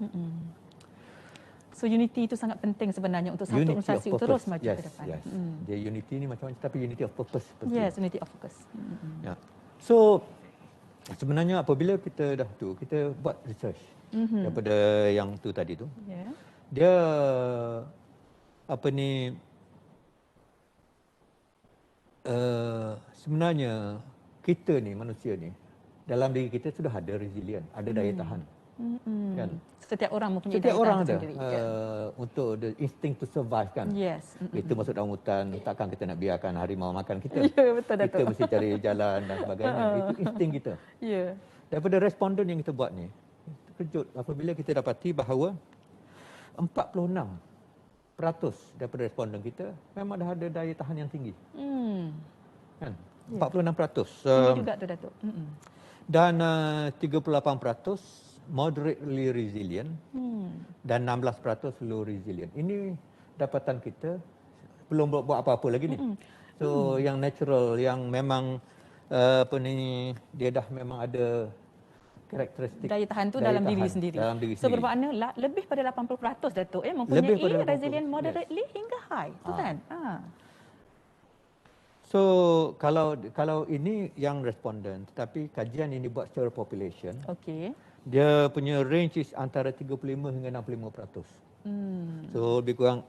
So unity itu sangat penting sebenarnya untuk satu organisasi terus maju ke depan. Yes. Dia unity ni macam-macam, tapi unity of purpose penting. Yes, unity of focus. Ya. So sebenarnya apabila kita dah tu, kita buat research daripada yang tu tadi tu. Yeah. Dia sebenarnya kita ni, manusia ni, dalam diri kita sudah ada resilient, ada daya tahan. Kan? Setiap orang mempunyai Setiap daya orang tahan ada sendiri. untuk the instinct to survive kan. Yes. Kita masuk dalam hutan, takkan kita nak biarkan harimau makan kita. Ya, betul Datuk. Kita mesti cari jalan dan sebagainya. Itu insting kita. Ya. Daripada responden yang kita buat ni, terkejut apabila kita dapati bahawa 46% daripada responden kita memang dah ada daya tahan yang tinggi. Kan? 46%. Tinggi juga tu Datuk. Dan 38% moderately resilient dan 16% low resilient. Ini dapatan kita, belum buat apa-apa lagi ni. So yang natural, yang memang dia dah memang ada karakteristik Daya tahan tu dalam diri sendiri. So bermakna lebih pada 80% Datuk mempunyai resilient moderately hingga high. Tu kan? So kalau ini yang responden, tetapi kajian ini buat secara population. Okey. Dia punya range is antara 35 hingga 65%. So lebih kurang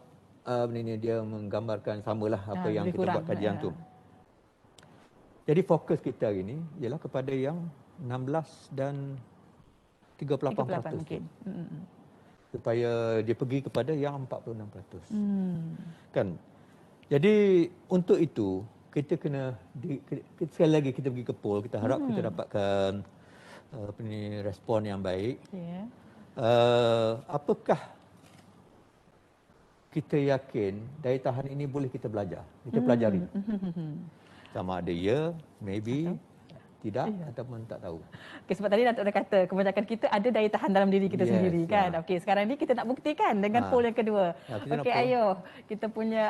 ini dia menggambarkan samalah apa yang kita buat kajian tu. Jadi fokus kita hari ini ialah kepada yang 16 dan 38%. Mungkin. Supaya dia pergi kepada yang 46%. Kan? Jadi untuk itu kita kena sekali lagi kita pergi ke poll, kita harap kita dapatkan respon yang baik. Yeah. Apakah kita yakin daya tahan ini boleh kita belajar, kita pelajari? Sama ada ya, maybe, tidak, ataupun tak tahu. Okay, sebab tadi Datuk dah kata kebanyakan kita ada daya tahan dalam diri kita sendiri kan. Okey, sekarang ni kita nak buktikan dengan poll yang kedua. Okey, ayo kita punya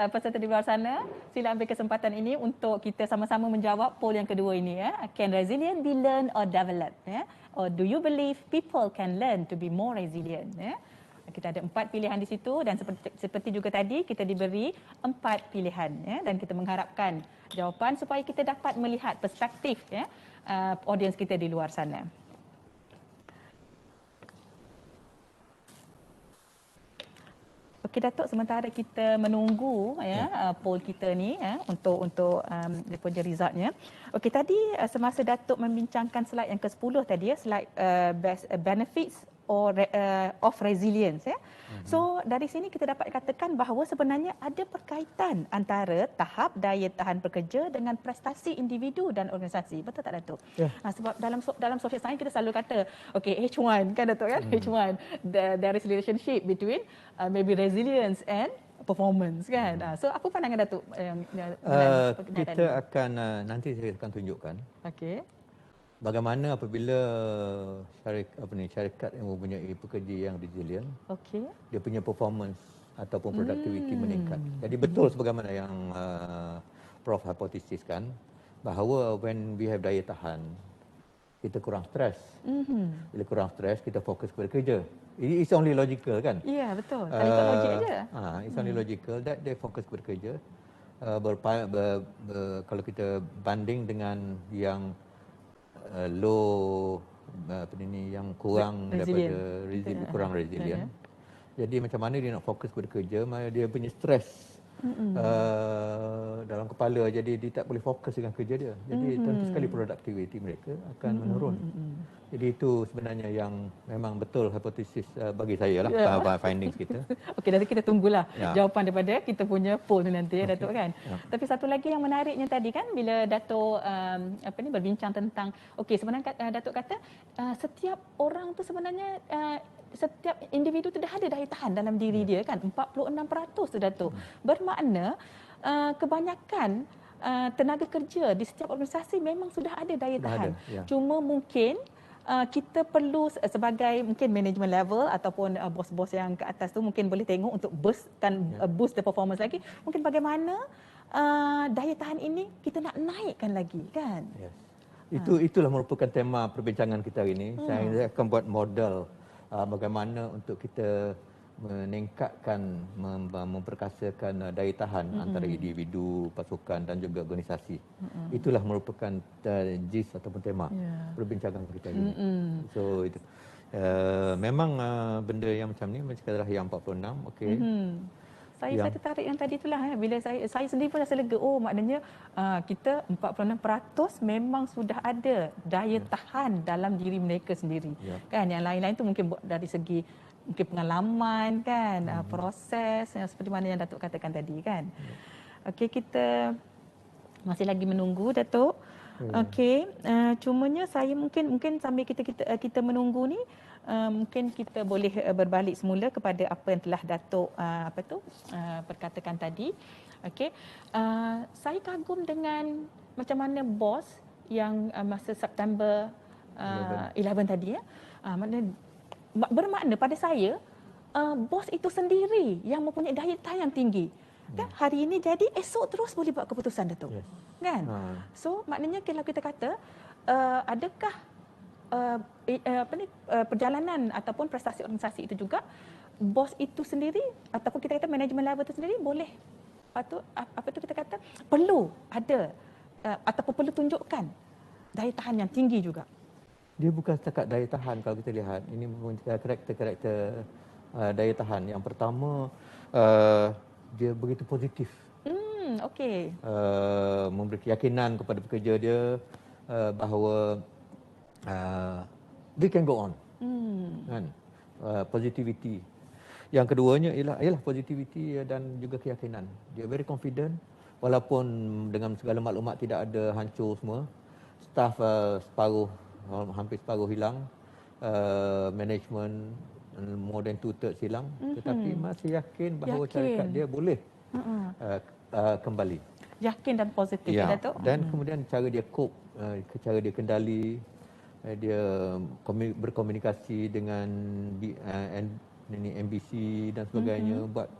peserta di luar sana, sila ambil kesempatan ini untuk kita sama-sama menjawab poll yang kedua ini ya. Can resilience be learned or developed ya? Or do you believe people can learn to be more resilient ya? Kita ada 4 pilihan di situ dan seperti juga tadi kita diberi 4 pilihan ya, dan kita mengharapkan jawapan supaya kita dapat melihat perspektif ya audiens kita di luar sana. Okey Datuk, sementara kita menunggu ya poll kita ni ya untuk dia punya resultnya. Okey, tadi semasa Datuk membincangkan slide yang ke-10 tadi ya, slide benefits of resilience ya. So dari sini kita dapat katakan bahawa sebenarnya ada perkaitan antara tahap daya tahan pekerja dengan prestasi individu dan organisasi. Betul tak Datuk? Sebab dalam social science kita selalu kata okey H1 kan Datuk kan? H1 there is relationship between maybe resilience and performance kan. So apa pandangan Datuk? Kita akan nanti saya akan tunjukkan. Okey. bagaimana apabila syarikat yang mempunyai pekerja yang resilient, Okey. dia punya performance ataupun productivity meningkat. Jadi betul sebagaimana yang Prof hypothesiskan, bahawa when we have daya tahan, kita kurang stres. Bila kurang stres, kita fokus kepada kerja. It's only logical kan? Ya, betul. Kalau ikut logik aja. It's only logical that they fokus kepada kerja. Kalau kita banding dengan yang low yang kurang Resilient. daripada kurang resilient. Jadi macam mana dia nak fokus kepada kerja, dia punya stres dalam kepala, jadi dia tak boleh fokus dengan kerja dia. Jadi tentu sekali productivity mereka akan menurun. Jadi itu sebenarnya yang memang betul hipotesis bagi saya lah, findings kita. Okey, nanti kita tunggulah Ya. jawapan daripada kita punya poll ni nanti ya, Datuk kan. Ya. Tapi satu lagi yang menariknya tadi kan, bila Datuk berbincang tentang, okey, sebenarnya Datuk kata setiap orang tu sebenarnya setiap individu tu dah ada daya tahan dalam diri dia kan, 46% tu Datuk. Bermakna kebanyakan tenaga kerja di setiap organisasi memang sudah ada daya Sudah tahan. ada, ya. Cuma mungkin kita perlu sebagai mungkin management level ataupun bos-bos yang ke atas tu mungkin boleh tengok untuk boost the performance lagi. Mungkin bagaimana daya tahan ini kita nak naikkan lagi kan. Yes. Itulah merupakan tema perbincangan kita hari ini. Saya akan buat model bagaimana untuk kita meningkatkan, memperkasakan daya tahan antara individu, pasukan dan juga organisasi. Itulah merupakan gist ataupun tema perbincangan kita ini. So itu memang benda yang macam ni macam katalah yang 46, okey. Saya tertarik yang tadi itulah bila saya sendiri pun rasa lega. Oh, maknanya kita 46% memang sudah ada daya tahan dalam diri mereka sendiri. Kan yang lain-lain tu mungkin dari segi mungkin pengalaman kan, proses yang seperti mana yang Datuk katakan tadi kan. Okey, kita masih lagi menunggu Datuk. Okey, cumanya saya mungkin sambil kita menunggu ni mungkin kita boleh berbalik semula kepada apa yang telah Datuk perkatakan tadi. Okey, saya kagum dengan macam mana bos yang masa September 11 tadi ya. Bermakna pada saya bos itu sendiri yang mempunyai daya tahan yang tinggi. Kan hari ini jadi esok terus boleh buat keputusan Datuk. Yes. Kan? So maknanya kalau kita kata adakah perjalanan ataupun prestasi organisasi itu juga bos itu sendiri ataupun kita kata management level itu sendiri boleh kita kata perlu ada ataupun perlu tunjukkan daya tahan yang tinggi juga. Dia bukan setakat daya tahan kalau kita lihat. Ini karakter-karakter daya tahan. Yang pertama, dia begitu positif. Okey. Memberi keyakinan kepada pekerja dia bahawa they can go on. Kan? Positivity. Yang keduanya ialah positivity dan juga keyakinan. Dia very confident walaupun dengan segala maklumat tidak ada hancur semua. Staff hampir separuh hilang, management more than 2/3 hilang, tetapi masih yakin bahawa syarikat dia boleh kembali. Yakin dan positif ya, Datuk. Dan kemudian cara dia cope, cara dia kendali, dia berkomunikasi dengan MBC dan sebagainya, buat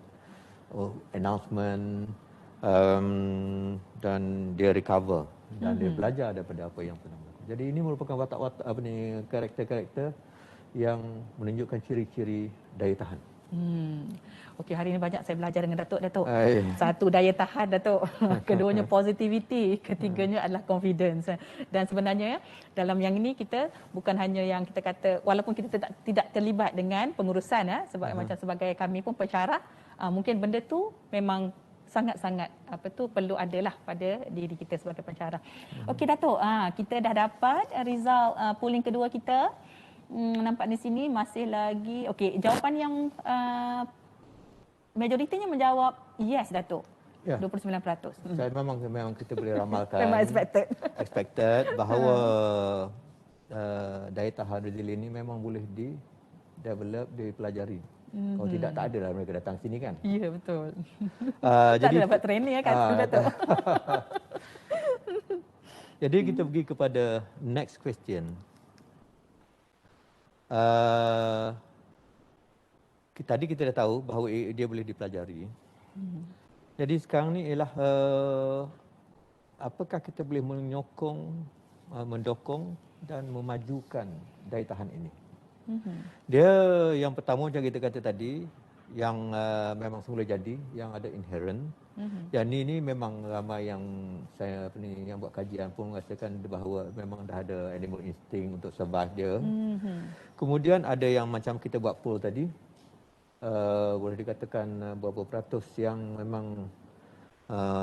announcement, dan dia recover dan dia belajar daripada apa yang pernah. Jadi ini merupakan watak-watak karakter-karakter yang menunjukkan ciri-ciri daya tahan. Okey, hari ini banyak saya belajar dengan Datuk. Satu, daya tahan Datuk. Keduanya positivity, ketiganya adalah confidence. Dan sebenarnya dalam yang ini kita bukan hanya yang kita kata walaupun kita tidak terlibat dengan pengurusan macam sebagai kami pun pensyarah, mungkin benda tu memang sangat-sangat perlu adalah pada diri kita sebagai pensyarah. Okey Datuk, kita dah dapat result polling kedua kita. Nampak di sini masih lagi okey, jawapan yang majoritinya menjawab yes Datuk. 29%. Saya memang kita boleh ramalkan. Memang expected bahawa daya tahan resilient ini memang boleh develop, dipelajari. Kalau tidak, tak adalah mereka datang sini kan. Ya, betul. Tak jadi ada dapat training ya kan Datuk. Jadi kita pergi kepada next question. Tadi kita dah tahu bahawa dia boleh dipelajari. Jadi sekarang ni ialah apakah kita boleh menyokong, mendokong dan memajukan daya tahan ini. Dia yang pertama macam kita kata tadi, yang memang semula jadi, yang ada inherent. Yang ni memang ramai yang saya yang buat kajian pun merasakan bahawa memang dah ada animal instinct untuk survive dia. Kemudian ada yang macam kita buat poll tadi, boleh dikatakan berapa peratus yang memang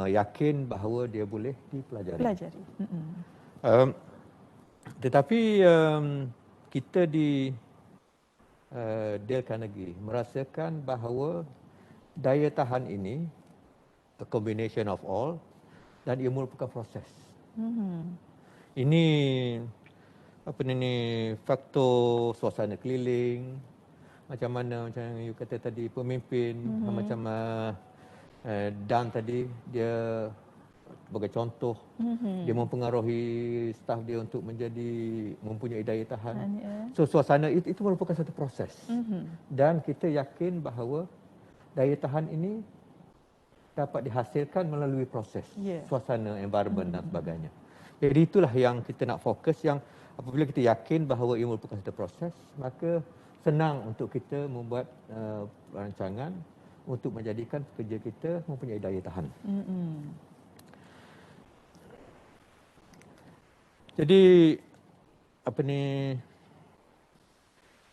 yakin bahawa dia boleh dipelajari. Tetapi kita di Dale Carnegie merasakan bahawa daya tahan ini a combination of all dan ia merupakan proses. Ini faktor suasana keliling, macam mana macam you kata tadi pemimpin, macam Dan tadi dia sebagai contoh dia mempengaruhi staf dia untuk mempunyai daya tahan. So suasana itu merupakan satu proses. Dan kita yakin bahawa daya tahan ini dapat dihasilkan melalui proses suasana, environment dan sebagainya. Jadi itulah yang kita nak fokus, yang apabila kita yakin bahawa ia merupakan satu proses, maka senang untuk kita membuat rancangan untuk menjadikan pekerja kita mempunyai daya tahan. Jadi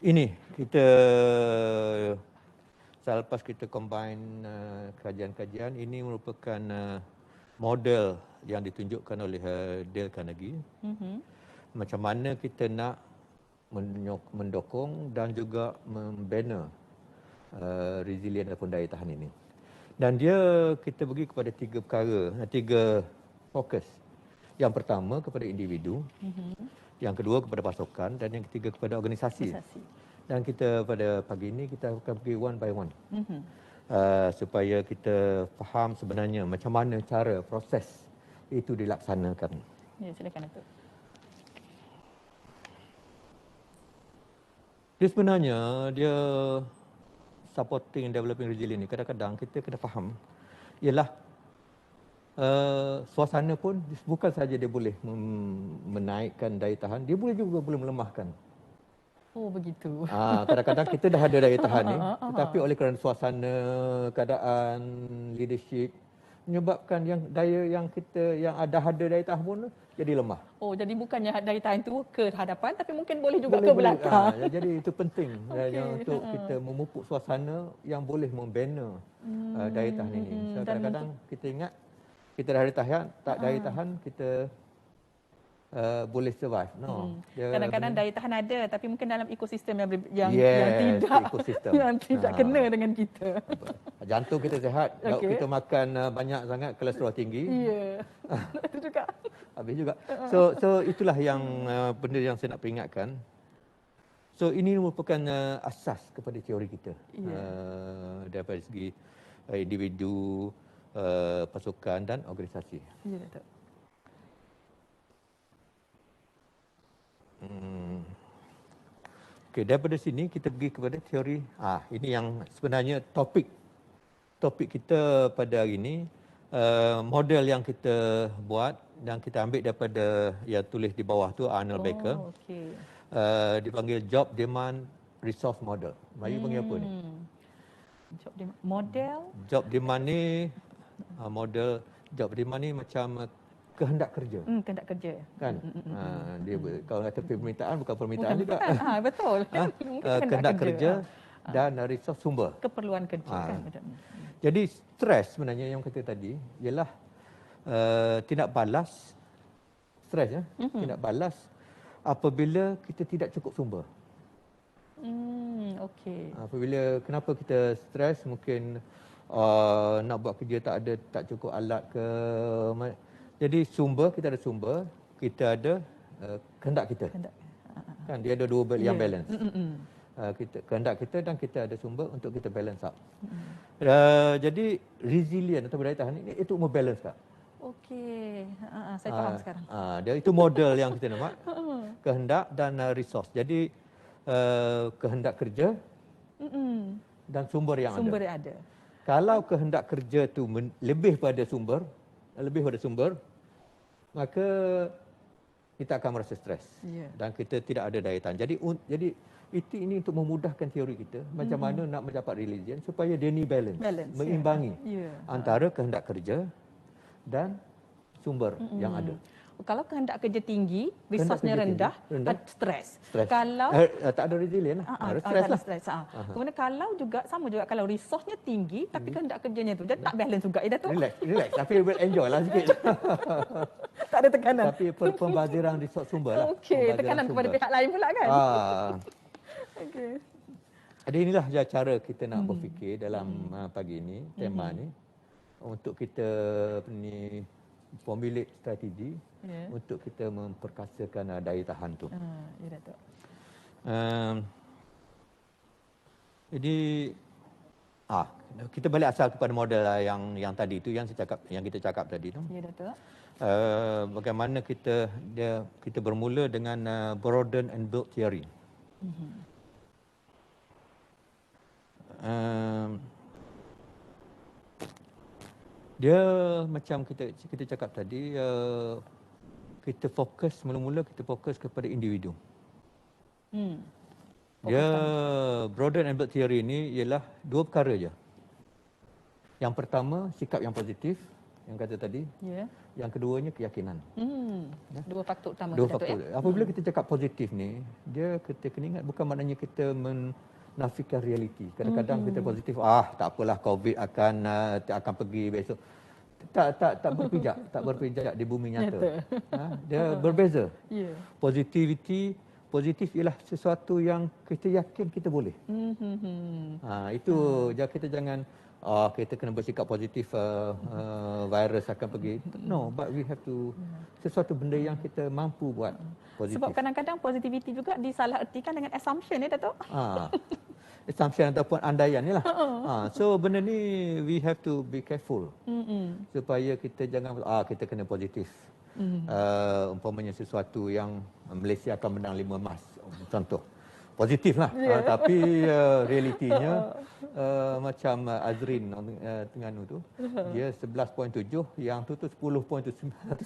ini kita selepas kita combine kajian-kajian, ini merupakan model yang ditunjukkan oleh Dale Carnegie. Macam mana kita nak mendokong dan juga membina resilient ataupun daya tahan ini. Dan kita pergi kepada 3 perkara, 3 fokus. Yang pertama kepada individu, yang kedua kepada pasukan, dan yang ketiga kepada organisasi. Dan kita pada pagi ini kita akan pergi one by one. Supaya kita faham sebenarnya macam mana cara proses itu dilaksanakan. Ya, silakan Datuk. Dia sebenarnya supporting and developing resilience ni kadang-kadang kita kena faham ialah suasana pun bukan saja dia boleh menaikkan daya tahan, dia boleh melemahkan. Oh begitu. Kadang-kadang kita dah ada daya tahan ni, tetapi oleh kerana suasana, keadaan, leadership menyebabkan yang ada daya tahan pun jadi lemah. Oh, jadi bukannya daya tahan itu ke hadapan, tapi mungkin boleh juga ke belakang. Jadi itu penting untuk kita memupuk suasana yang boleh membina daya tahan ini. So, kadang-kadang kita ingat kita dah ada daya tahan, kita boleh survive. Kadang-kadang daya tahan ada, tapi mungkin dalam ekosistem yang tidak kena dengan kita. Jantung kita sihat, kita makan banyak sangat, kolesterol tinggi. Ya, itu juga. Habis juga. So itulah yang benda yang saya nak peringatkan. So ini merupakan asas kepada teori kita. Daripada segi individu, pasukan dan organisasi. Ya, Datuk. Okey, daripada sini kita pergi kepada teori. Ini yang sebenarnya topik kita pada hari ini, model yang kita buat dan kita ambil daripada yang tulis di bawah tu Arnold Baker. Dipanggil Job Demand Resource Model. Melayu panggil apa ni? Job demand ni model job demand ni macam kehendak kerja. Kehendak kerja. Kan? Dia kalau kata permintaan bukan permintaan juga. Betul. Kehendak kerja dan resource sumber. Keperluan kerja kan. Jadi stres sebenarnya yang kata tadi ialah tindak balas stres tindak balas apabila kita tidak cukup sumber. Apabila kenapa kita stres, mungkin nak buat kerja tak cukup alat ke. Jadi kita ada sumber, kita ada kehendak kita. Kan dia ada dua yang balance. Kehendak kita dan kita ada sumber untuk kita balance up. Jadi resilient atau daya tahan ini itu membalance tak. Okey. Saya faham sekarang. Dia itu model yang kita nampak. Kehendak dan resource. Jadi kehendak kerja dan sumber yang ada. Sumber yang ada. Kalau kehendak kerja tu lebih pada sumber, maka kita akan merasa stres dan kita tidak ada daya tahan. Jadi ini untuk memudahkan teori kita macam mana nak mendapat religion supaya dia ni balance meimbangi antara kehendak kerja dan sumber yang ada. Kalau kehendak kerja tinggi, resource-nya rendah, stres. Kalau tak ada resilient stres lah. Kemudian kalau juga sama juga kalau resource-nya tinggi tapi kehendak kerjanya tu jadi tak balance juga Datuk. Relax tapi enjoy lah sikit. Tak ada tekanan. Tapi pembaziran resource sumber lah. Okey, tekanan kepada pihak lain pula kan. Okey. Jadi inilah cara kita nak berfikir dalam pagi ini, tema ni untuk kita pemilik strategi untuk kita memperkasakan daya tahan tu. Ya Datuk. Jadi kita balik asal kepada model yang tadi itu yang kita cakap tadi tu. Ya Datuk. Bagaimana kita bermula dengan broaden and build theory. Dia macam kita cakap tadi, kita fokus kepada individu. Dia broaden and build theory ini ialah dua perkara je. Yang pertama sikap yang positif yang kata tadi. Yang keduanya keyakinan. Dua faktor utama. Dua faktor. Apabila kita cakap positif ni, kita kena ingat bukan maknanya kita menafikan realiti. Kadang-kadang kita positif, tak apalah COVID akan pergi besok. Tak berpijak di bumi nyata. Dia berbeza. Positif ialah sesuatu yang kita yakin kita boleh. Itu kita jangan kita kena bersikap positif, virus akan pergi. No, but we have to sesuatu benda yang kita mampu buat positif. Sebab kadang-kadang positivity juga disalahartikan dengan assumption Datuk. Assumption ataupun andaian ni lah. So benda ni we have to be careful supaya kita jangan kita kena positif. Umpamanya sesuatu yang Malaysia akan menang 5 emas, contoh. Positif lah. Tapi realitinya macam Azrin Terengganu tu, dia 11.7, yang tu 10.9,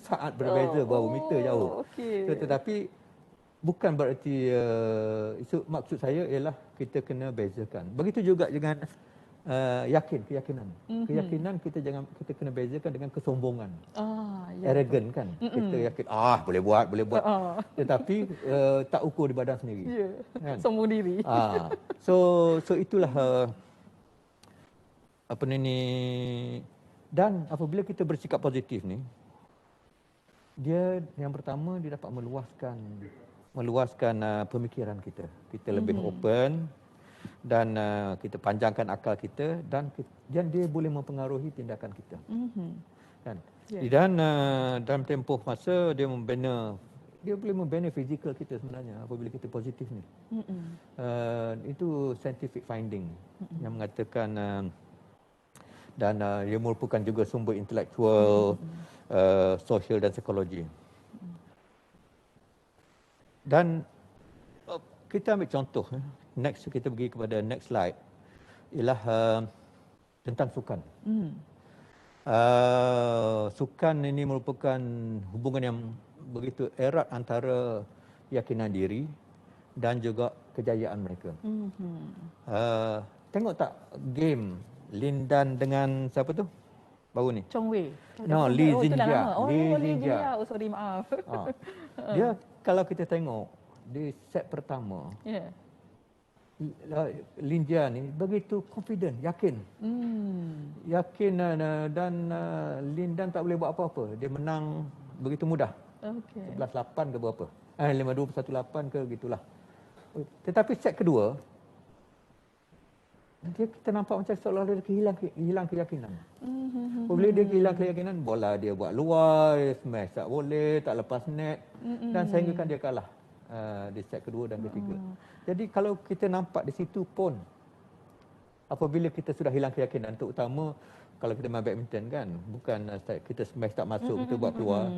sangat berbeza, berapa meter jauh. Tetapi bukan berarti maksud saya ialah kita kena bezakan. Begitu juga dengan keyakinan. Keyakinan kita kena bezakan dengan kesombongan. Arrogant kan. Kita yakin boleh buat. Tetapi tak ukur di badan sendiri. Kan? Sombong diri. So itulah dan apabila kita bersikap positif ni, dia yang pertama dia dapat meluaskan pemikiran kita. Kita lebih open dan kita panjangkan akal kita dan dia boleh mempengaruhi tindakan kita. Kan? Dan dalam tempoh masa dia boleh membina fizikal kita sebenarnya apabila kita positif ni. Itu scientific finding yang mengatakan dan ia merupakan juga sumber intelektual, sosial dan psikologi. Dan kita ambil contoh, kita pergi kepada next slide, ialah tentang sukan. Sukan ini merupakan hubungan yang begitu erat antara keyakinan diri dan juga kejayaan mereka. Tengok tak game Lin Dan dengan siapa tu? Baru ni. Chong Wei. No, Lee Jinjia. Lee Jinjia. Sorry, maaf. Dia kalau kita tengok di set pertama, Lin Jia ni begitu confident, yakin. Yakin dan Lin Dan tak boleh buat apa-apa. Dia menang begitu mudah. 11-8 ke berapa? 5-2-1-8 ke gitulah. Tetapi set kedua, kita nampak macam seolah-olah dia hilang keyakinan. Bila dia hilang keyakinan, bola dia buat luar, smash tak boleh, tak lepas net dan sehinggakan dia kalah di set kedua dan ketiga. Jadi kalau kita nampak di situ pun apabila kita sudah hilang keyakinan, terutama kalau kita main badminton kan, bukan kita smash tak masuk, kita buat keluar.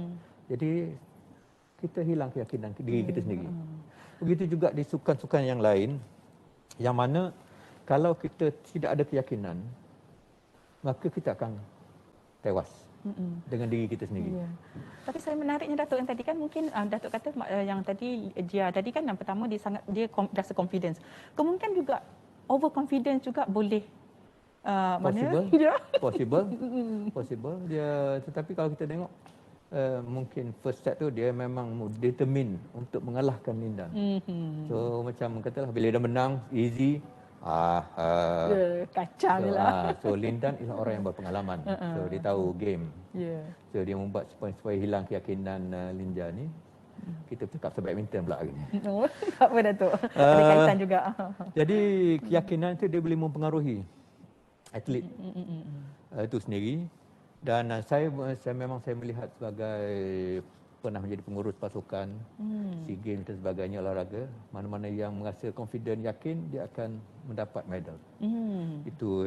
Jadi kita hilang keyakinan diri kita sendiri. Begitu juga di sukan-sukan yang lain, yang mana kalau kita tidak ada keyakinan, maka kita akan tewas dengan diri kita sendiri. Ya. Tapi saya menariknya Datuk yang tadi kan mungkin Datuk kata yang tadi dia tadi kan yang pertama dia rasa confidence. Kemungkinan juga overconfidence juga boleh Possible, ya. possible. Dia, tetapi kalau kita tengok mungkin first set tu dia memang determine untuk mengalahkan Lindan. So macam katalah bila dia menang easy, kacang lah. So Lindan ialah orang yang berpengalaman. So dia tahu game. So dia membuat supaya hilang keyakinan Linda ni. Kita cakap pasal badminton pula hari ni. Tak apa Datuk. Ada kaitan juga. Jadi keyakinan tu dia boleh mempengaruhi atlet itu sendiri. Dan saya memang melihat sebagai pernah menjadi pengurus pasukan SEA Games dan sebagainya olahraga, mana-mana yang merasa confident, yakin, dia akan mendapat medal. Itu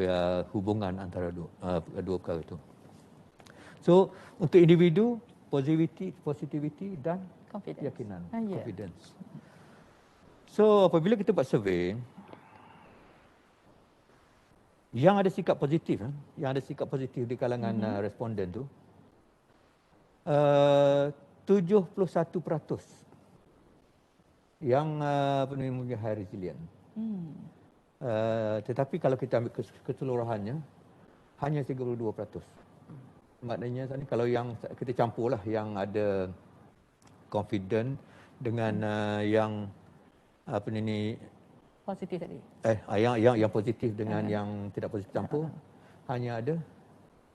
hubungan antara dua perkara itu. So untuk individu, positivity dan keyakinan, confidence. So apabila kita buat survey, yang ada sikap positif, di kalangan responden tu, 71% yang mempunyai high resilient. Tetapi kalau kita ambil keseluruhannya, hanya 32%. Maknanya kalau yang kita campurlah yang ada confident dengan yang Positif tadi. yang positif dengan yang tidak positif campur, hanya ada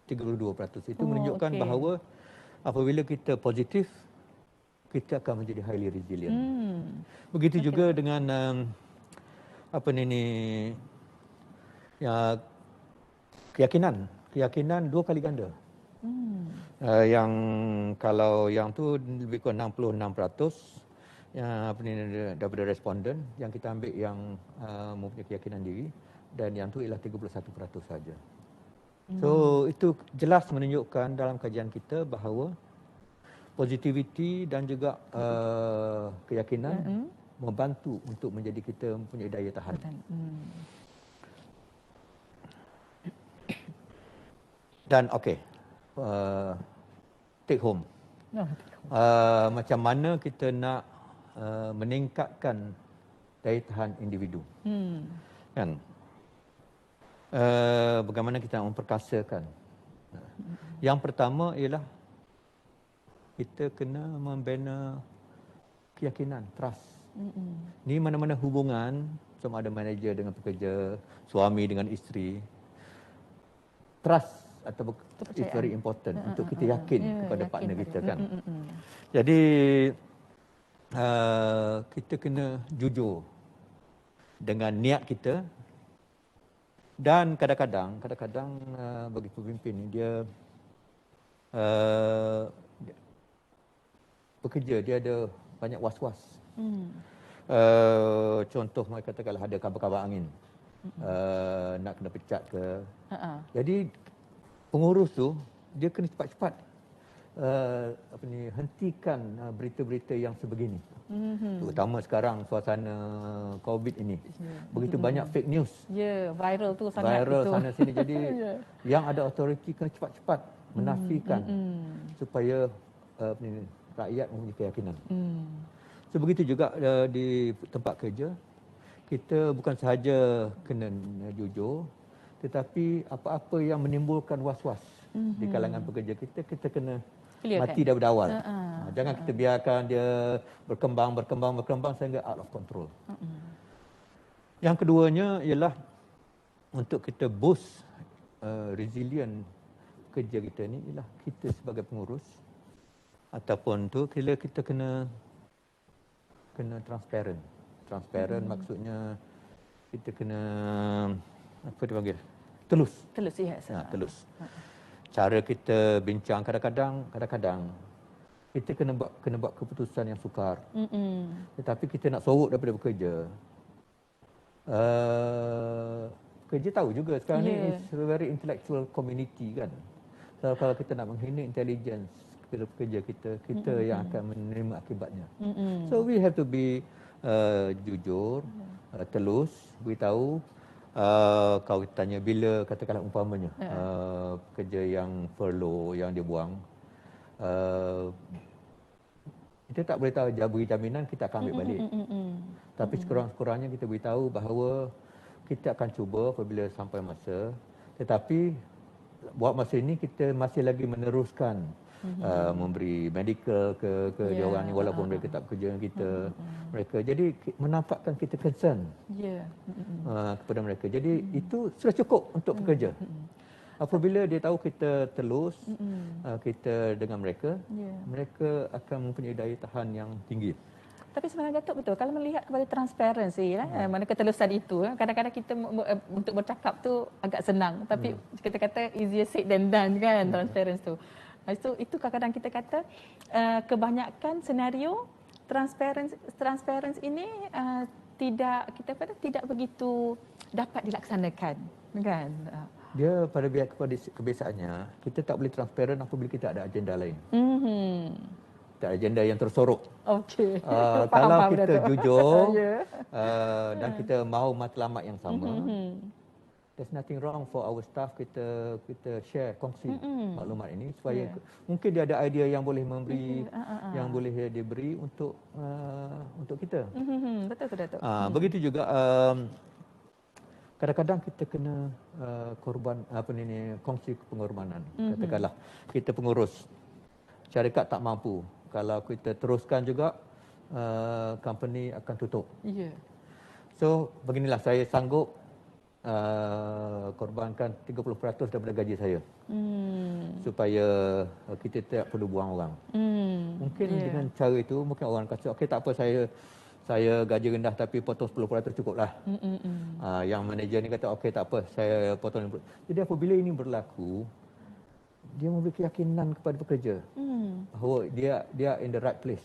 32%. Itu menunjukkan bahawa apabila kita positif, kita akan menjadi highly resilient. Begitu juga dengan keyakinan 2 kali ganda. Yang kalau yang tu lebih kurang 66%. Daripada responden yang kita ambil yang mempunyai keyakinan diri, dan yang tu ialah 31% saja. So itu jelas menunjukkan dalam kajian kita bahawa positivity dan juga keyakinan membantu untuk menjadi kita mempunyai daya tahan. Dan take home. Macam mana kita nak meningkatkan daya tahan individu. Kan? Bagaimana kita memperkasakan. Yang pertama ialah kita kena membina keyakinan, trust. Ni mana-mana hubungan, sama ada manager dengan pekerja, suami dengan isteri. Trust atau is very important untuk kita yakin kepada partner kita kan. Jadi kita kena jujur dengan niat kita, dan kadang-kadang bagi pemimpin ni dia bekerja, dia ada banyak was-was. Contoh mereka katakanlah ada kabar-kabar angin, nak kena pecat ke. Jadi pengurus tu dia kena cepat-cepat hentikan berita-berita yang sebegini. Terutama sekarang suasana COVID ini. Begitu banyak fake news. Viral tu sangat. Viral sana sini. Jadi yang ada authority kena cepat-cepat menafikan supaya rakyat mempunyai keyakinan. So begitu juga di tempat kerja, kita bukan sahaja kena jujur, tetapi apa-apa yang menimbulkan was-was di kalangan pekerja kita kena mati daripada awal. Jangan kita biarkan dia berkembang sehingga out of control. Yang keduanya ialah untuk kita boost resilient kerja kita ni, ialah kita sebagai pengurus ataupun tu kita kena transparent. Transparent maksudnya kita kena dipanggil telus. Telus. Cara kita bincang kadang-kadang kita kena buat keputusan yang sukar. Tetapi kita nak sorok daripada bekerja. pekerja tahu juga sekarang ni Yeah. it's a very intellectual community kan. So, kalau kita nak menghina intelligence pekerja kita yang akan menerima akibatnya. So we have to be jujur, telus, beritahu. Kau tanya bila katakanlah umpamanya pekerja yang furlough, yang dia buang, kita tak boleh tahu beri jaminan kita akan ambil balik. Tapi sekurang-kurangnya kita beritahu bahawa kita akan cuba apabila sampai masa, tetapi buat masa ini kita masih lagi meneruskan memberi medical ke dia orang ni walaupun mereka tak bekerja dengan kita. Mereka jadi menampakkan kita concern kepada mereka. Jadi itu sudah cukup untuk pekerja. Apabila dia tahu kita telus, kita dengan mereka, mereka akan mempunyai daya tahan yang tinggi. Tapi sebenarnya Datuk betul, kalau melihat kepada transparansi, mana ketelusan itu, kadang-kadang kita untuk bercakap tu agak senang. Tapi kita kata easier said than done kan, transparansi tu. Itu kadang-kadang kita kata kebanyakan senario transparansi ini tidak begitu dapat dilaksanakan, kan? Dia pada kebiasaannya, kita tak boleh transparan apabila kita ada agenda lain. Tak ada agenda yang tersorok. Okey. Kalau kita jujur dan kita mahu matlamat yang sama, there's nothing wrong for our staff kita share, kongsi maklumat ini supaya mungkin dia ada idea yang boleh memberi, yang boleh diberi untuk kita. Betul tu Datuk. Begitu juga kadang-kadang kita kena korban kongsi pengorbanan. Katakanlah kita pengurus syarikat tak mampu, kalau kita teruskan juga company akan tutup. So beginilah, saya sanggup korbankan 30% daripada gaji saya supaya kita tidak perlu buang orang. Mungkin dengan cara itu mungkin orang kata okey tak apa, saya gaji rendah tapi potong 10% cukuplah. Yang manager ni kata okey tak apa, saya potong 50%. Jadi apabila ini berlaku, dia memberi keyakinan kepada pekerja bahawa dia in the right place,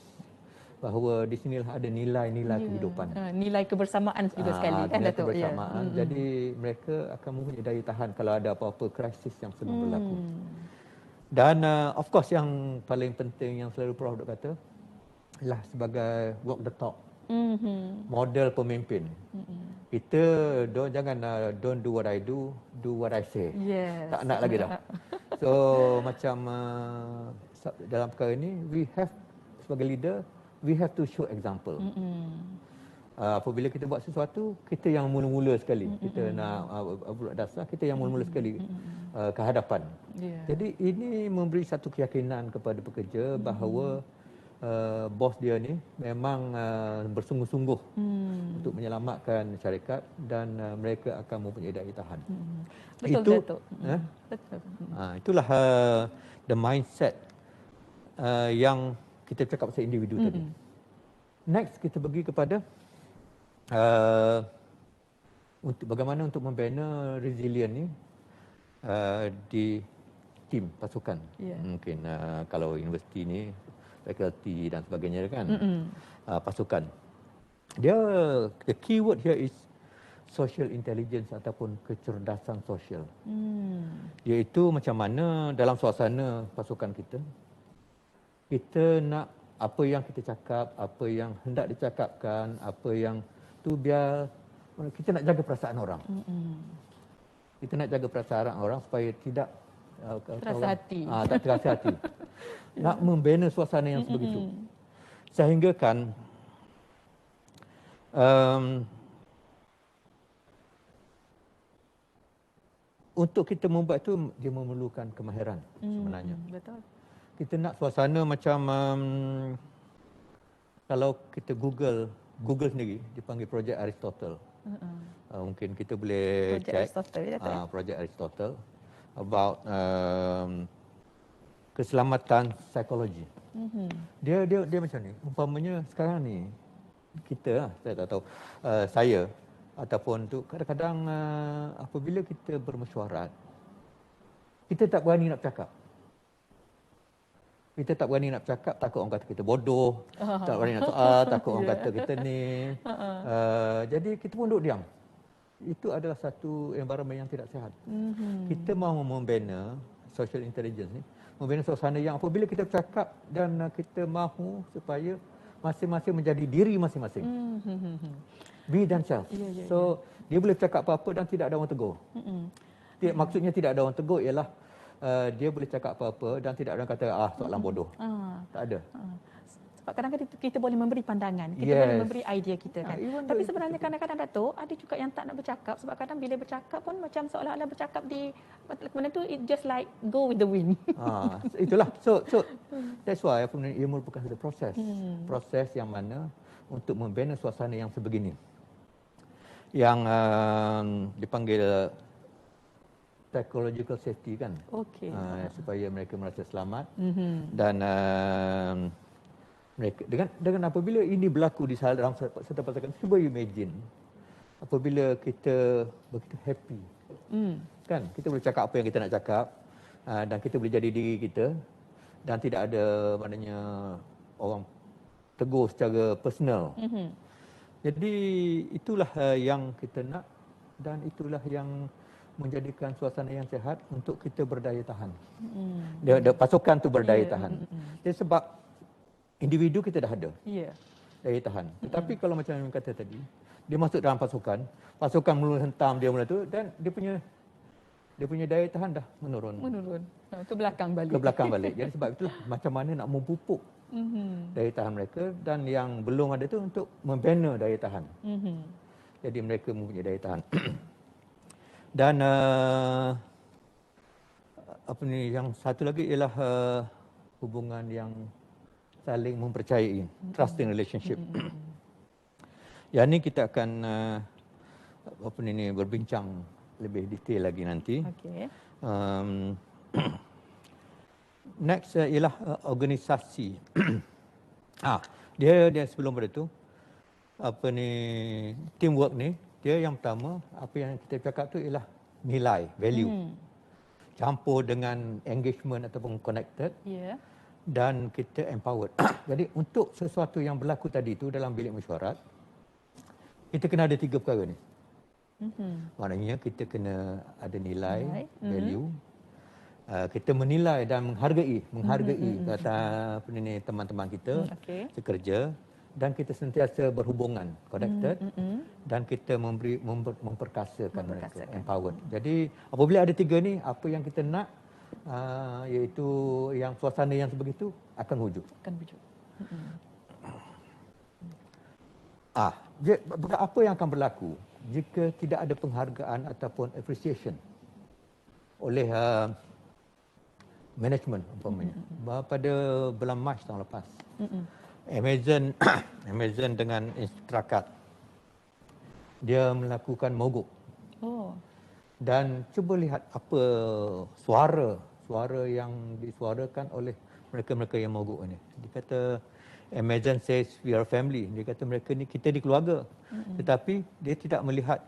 bahawa di sinilah ada nilai-nilai kehidupan. Nilai kebersamaan juga sekali kan nilai Datuk. kebersamaan. Jadi mereka akan mempunyai daya tahan kalau ada apa-apa krisis yang sedang berlaku. Dan of course yang paling penting yang selalu Prof Dok kata ialah sebagai walk the talk. Model pemimpin. Kita don't do what I do what I say. Tak nak lagi dah. So macam dalam perkara ini, we have sebagai leader, we have to show example. Apabila kita buat sesuatu, kita yang mula-mula sekali. Kita nak buat dasar, kita yang mula-mula sekali ke hadapan. Jadi ini memberi satu keyakinan kepada pekerja bahawa bos dia ni memang bersungguh-sungguh untuk menyelamatkan syarikat dan mereka akan mempunyai daya tahan. Betul, Datuk. Betul. Itulah the mindset yang kita cakap pasal individu tadi. Next kita pergi kepada untuk bagaimana untuk membina resilient ni di tim pasukan. Mungkin kalau universiti ni faculty dan sebagainya kan, pasukan. Dia the keyword here is social intelligence ataupun kecerdasan sosial. Iaitu macam mana dalam suasana pasukan kita nak apa yang kita cakap, apa yang hendak dicakapkan, apa yang tu biar kita nak jaga perasaan orang. Kita nak jaga perasaan orang supaya tidak terasa hati. Tak terasa hati. Nak membina suasana yang sebegitu. Sehingga kan untuk kita membuat itu dia memerlukan kemahiran sebenarnya. Betul. Kita nak suasana macam kalau kita Google sendiri dipanggil Projek Aristotle. Mungkin kita boleh Projek check Projek Aristotle about keselamatan psikologi. Dia macam ni. Umpamanya sekarang ni kita saya tak tahu saya ataupun tu kadang-kadang apabila kita bermesyuarat kita tak berani nak bercakap. Kita tak berani nak bercakap, takut orang kata kita bodoh, tak berani nak soal, takut orang kata kita ni. Jadi kita pun duduk diam. itu adalah satu environment yang tidak sihat. Kita mahu membina social intelligence ni, membina suasana yang apabila kita bercakap dan kita mahu supaya masing-masing menjadi diri masing-masing. Be themselves. So, dia boleh cakap apa-apa dan tidak ada orang tegur. Maksudnya tidak ada orang tegur ialah dia boleh cakap apa-apa dan tidak ada orang kata soalan bodoh. Tak ada. Sebab kadang-kadang kita boleh memberi pandangan, kita boleh memberi idea kita kan. Tapi sebenarnya kadang-kadang Datuk, ada juga yang tak nak bercakap sebab kadang bila bercakap pun macam seolah-olah bercakap di mana tu, it just like go with the wind. Itulah. So that's why ia merupakan satu proses. Proses yang mana untuk membina suasana yang sebegini. Yang dipanggil psychological safety kan. Supaya mereka merasa selamat. Dan mereka dengan apabila ini berlaku di dalam satu pasangan, cuba imagine apabila kita begitu happy, kan, kita boleh cakap apa yang kita nak cakap dan kita boleh jadi diri kita dan tidak ada maknanya orang tegur secara personal. Jadi itulah yang kita nak dan itulah yang menjadikan suasana yang sihat untuk kita berdaya tahan. Pasukan tu berdaya tahan. Jadi sebab individu kita dah ada daya tahan. Tetapi kalau macam yang kata tadi, dia masuk dalam pasukan mula hentam dia mula tu dan dia punya daya tahan dah menurun. Ke belakang balik. Jadi sebab itulah macam mana nak memupuk daya tahan mereka dan yang belum ada tu untuk membina daya tahan. Jadi mereka mempunyai daya tahan. Dan yang satu lagi ialah hubungan yang saling mempercayai, trusting relationship. Yang ni kita akan berbincang lebih detail lagi nanti. Next ialah organisasi. Dia sebelum pada tu teamwork ni, dia yang pertama apa yang kita cakap tu ialah nilai, value. Campur dengan engagement ataupun connected. Dan kita empowered. Jadi untuk sesuatu yang berlaku tadi tu dalam bilik mesyuarat, kita kena ada 3 perkara ni. Maknanya kita kena ada nilai, value. Kita menilai dan menghargai kata teman-teman kita sekerja dan kita sentiasa berhubungan, connected dan kita memperkasakan mereka, empowered. Jadi apabila ada 3 ni, apa yang kita nak iaitu yang suasana yang sebegitu akan wujud. Apa yang akan berlaku jika tidak ada penghargaan ataupun appreciation oleh management umpamanya. Pada bulan Mac tahun lepas, Amazon dengan Instacart dia melakukan mogok. Dan cuba lihat apa suara yang disuarakan oleh mereka-mereka yang mogok ini. Dia kata Amazon says we are family. Dia kata kita di keluarga. Tetapi dia tidak melihat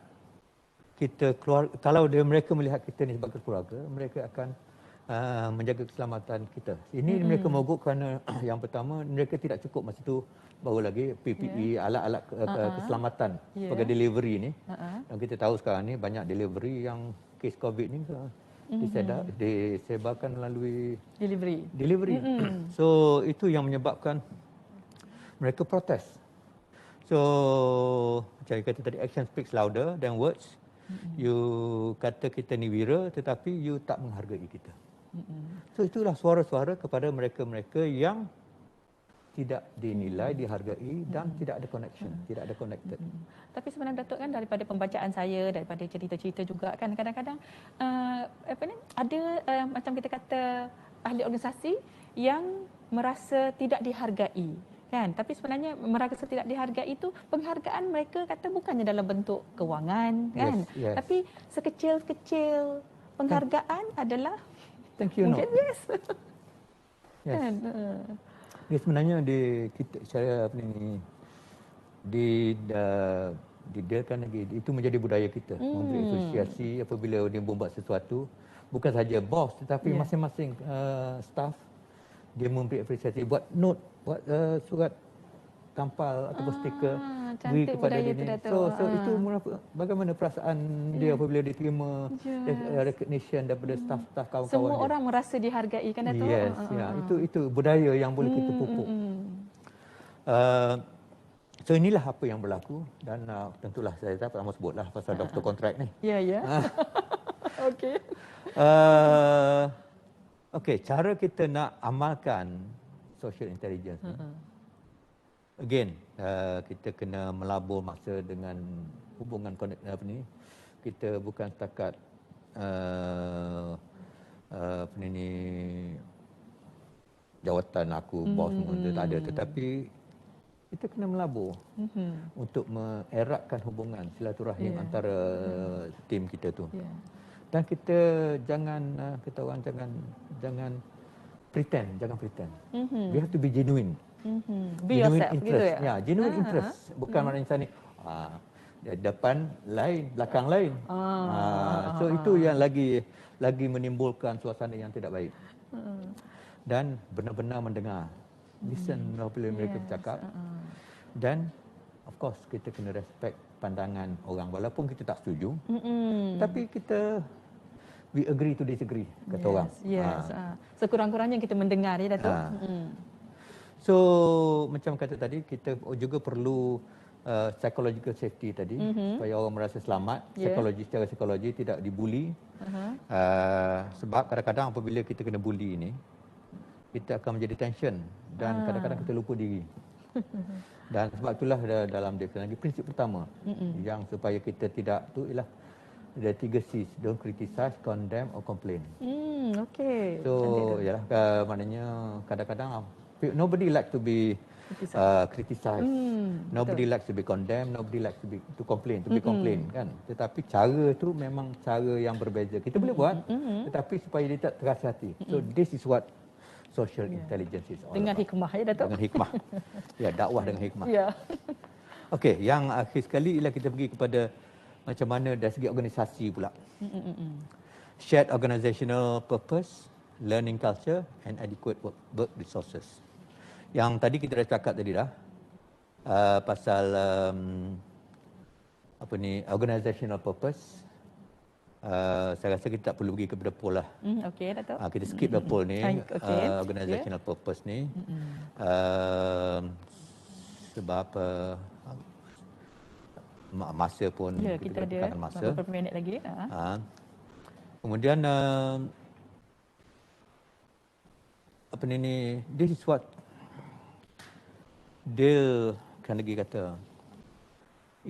kita keluarga. Kalau mereka melihat kita ni sebagai keluarga, mereka akan menjaga keselamatan kita. Ini mereka mogok kerana yang pertama mereka tidak cukup masa itu baru lagi PPE, alat-alat keselamatan sebagai delivery ni. Dan kita tahu sekarang ni banyak delivery yang kes COVID ni disebarkan melalui delivery. So itu yang menyebabkan mereka protes. So macam kata tadi, action speaks louder than words. You kata kita ni wira tetapi you tak menghargai kita. So itulah suara-suara kepada mereka-mereka yang tidak dinilai, dihargai dan tidak ada connection, tidak ada connected. Tapi sebenarnya Datuk kan, daripada pembacaan saya, daripada cerita-cerita juga kan, kadang-kadang ada macam kita kata ahli organisasi yang merasa tidak dihargai kan, tapi sebenarnya merasa tidak dihargai itu penghargaan mereka kata bukannya dalam bentuk kewangan kan, tapi sekecil-kecil penghargaan adalah thank you mungkin kan. Dia sebenarnya kita cara didiakan lagi, itu menjadi budaya kita, memberi apresiasi apabila dia membuat sesuatu. Bukan saja bos tetapi masing-masing staff dia memberi apresiasi, buat note, buat surat tampal ataupun stiker cantik budaya tu, ni. Dato'. So itu bagaimana perasaan dia apabila dia terima recognition daripada staf-staf kawan-kawan Semua dia. orang merasa dihargai kan, Dato'? Yes, itu budaya yang boleh kita pupuk. So inilah apa yang berlaku dan tentulah saya tak pertama sebutlah pasal doktor kontrak ni. Ya, ya. Okey. Okey, cara kita nak amalkan social intelligence ni. Again, kita kena melabur masa dengan hubungan apa ni. Kita bukan setakat apa ni jawatan aku, bos semua tak ada, tetapi kita kena melabur untuk mengeratkan hubungan silaturahim antara tim kita tu. Dan kita jangan kita orang jangan pretend. We have to be genuine. Be yourself interest. gitu ya. Genuine interest. Bukan maknanya ni depan lain, belakang lain. So itu yang lagi menimbulkan suasana yang tidak baik. Dan benar-benar mendengar. Listen apabila mereka bercakap. Dan of course kita kena respect pandangan orang walaupun kita tak setuju. Tapi kita we agree to disagree kata orang. Yes. Sekurang-kurangnya kita mendengar ya, Dato'. So macam kata tadi kita juga perlu psychological safety tadi supaya orang merasa selamat, secara psikologi tidak dibuli. Sebab kadang-kadang apabila kita kena bully ini kita akan menjadi tension dan kadang-kadang kita lupa diri. Dan sebab itulah dalam diksionari prinsip pertama yang supaya kita tidak tu ialah ada 3 C's, don't criticize, condemn or complain. Okey. So yalah maknanya kadang-kadang nobody like to be criticized. Nobody likes to be condemned, nobody likes to complain, kan. Tetapi cara tu memang cara yang berbeza. Kita boleh buat tetapi supaya dia tak terasa hati. So this is what social intelligence is all Dengan about. hikmah ya, Dato'. Dengan hikmah. Dakwah dengan hikmah. Ya. Okey, yang akhir sekali ialah kita pergi kepada macam mana dari segi organisasi pula. Shared organizational purpose, learning culture and adequate work resources. Yang tadi kita dah cakap tadi dah pasal organizational purpose. Saya rasa kita tak perlu pergi kepada poll lah. Okey, Dato'. Kita skip the poll ni. Organizational purpose ni. Sebab masa pun kita ada masa. beberapa minit lagi. Kemudian this is what Dale Carnegie kata,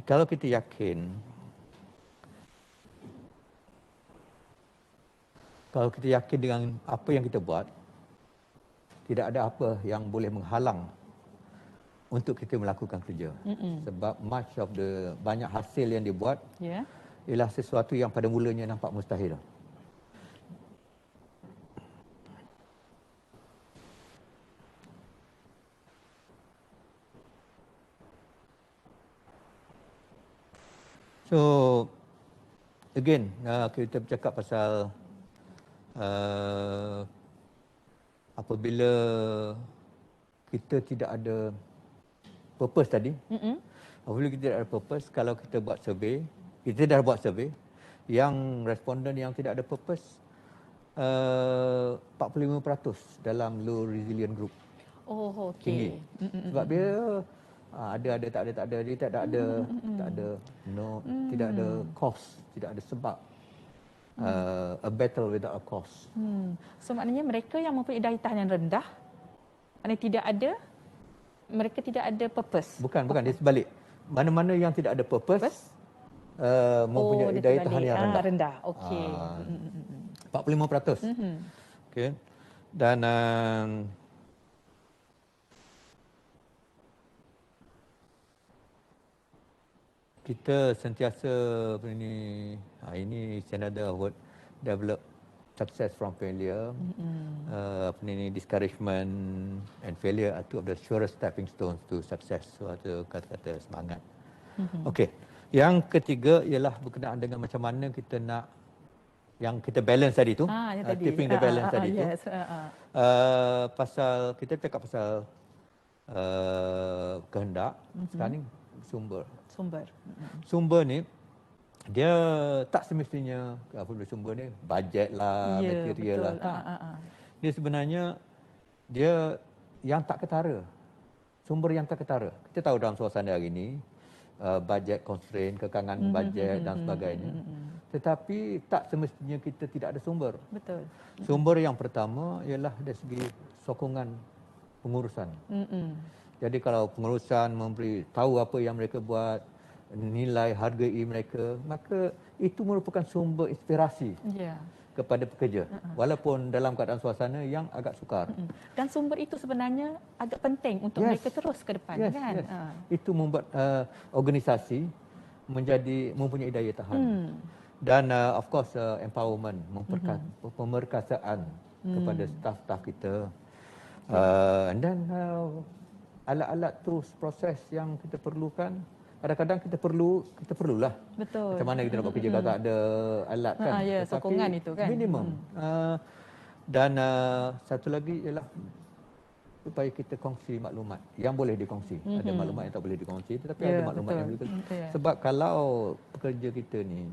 kalau kita yakin, dengan apa yang kita buat, tidak ada apa yang boleh menghalang untuk kita melakukan kerja. Sebab banyak hasil yang dibuat ialah sesuatu yang pada mulanya nampak mustahil. So again, kita bercakap pasal apabila kita tidak ada purpose tadi. Apabila kita tidak ada purpose, kalau kita buat survey, kita dah buat survey, yang responden yang tidak ada purpose 45% dalam low resilient group. Oh, okey. Tinggi. Sebab dia ada tak ada, dia tak ada tidak ada cause, tidak ada sebab. A battle without a cause. So maknanya mereka yang mempunyai daya tahan yang rendah, maknanya mereka tidak ada purpose. Bukan, dia sebalik. Mana-mana yang tidak ada purpose mempunyai daya tahan yang rendah. Okey. 45%. Okey. Dan kita sentiasa ini another word, develop success from failure. Discouragement and failure are two of the surest stepping stones to success. So ada kata-kata semangat. Okey. Yang ketiga ialah berkenaan dengan macam mana kita nak yang kita balance tadi tu. Keeping the balance tadi tu. Pasal kita cakap pasal kehendak. Sekarang ni sumber. Sumber. Sumber ni dia tak semestinya apabila sumber ni bajet lah, Ya, material betul. lah, tak. Dia sebenarnya dia yang tak ketara. Sumber yang tak ketara. Kita tahu dalam suasana hari ini bajet constraint, kekangan bajet dan sebagainya. Tetapi tak semestinya kita tidak ada sumber. Betul. Sumber yang pertama ialah dari segi sokongan pengurusan. Jadi kalau pengurusan memberi tahu apa yang mereka buat, nilai hargai mereka, maka itu merupakan sumber inspirasi Ya. kepada pekerja. Walaupun dalam keadaan suasana yang agak sukar. Dan sumber itu sebenarnya agak penting untuk mereka terus ke depan, kan? Yes. Itu membuat organisasi mempunyai daya tahan. Dan of course empowerment, pemerkasaan kepada staf-staf kita. Dan alat-alat tools proses yang kita perlukan. Kadang-kadang kita perlulah. Betul. Macam mana kita nak buat kerja kalau tak ada alat kan. Ya, sokongan itu kan. Minimum. Dan satu lagi ialah supaya kita kongsi maklumat yang boleh dikongsi. Ada maklumat yang tak boleh dikongsi, tetapi ada maklumat yang boleh dikongsi. Sebab kalau pekerja kita ni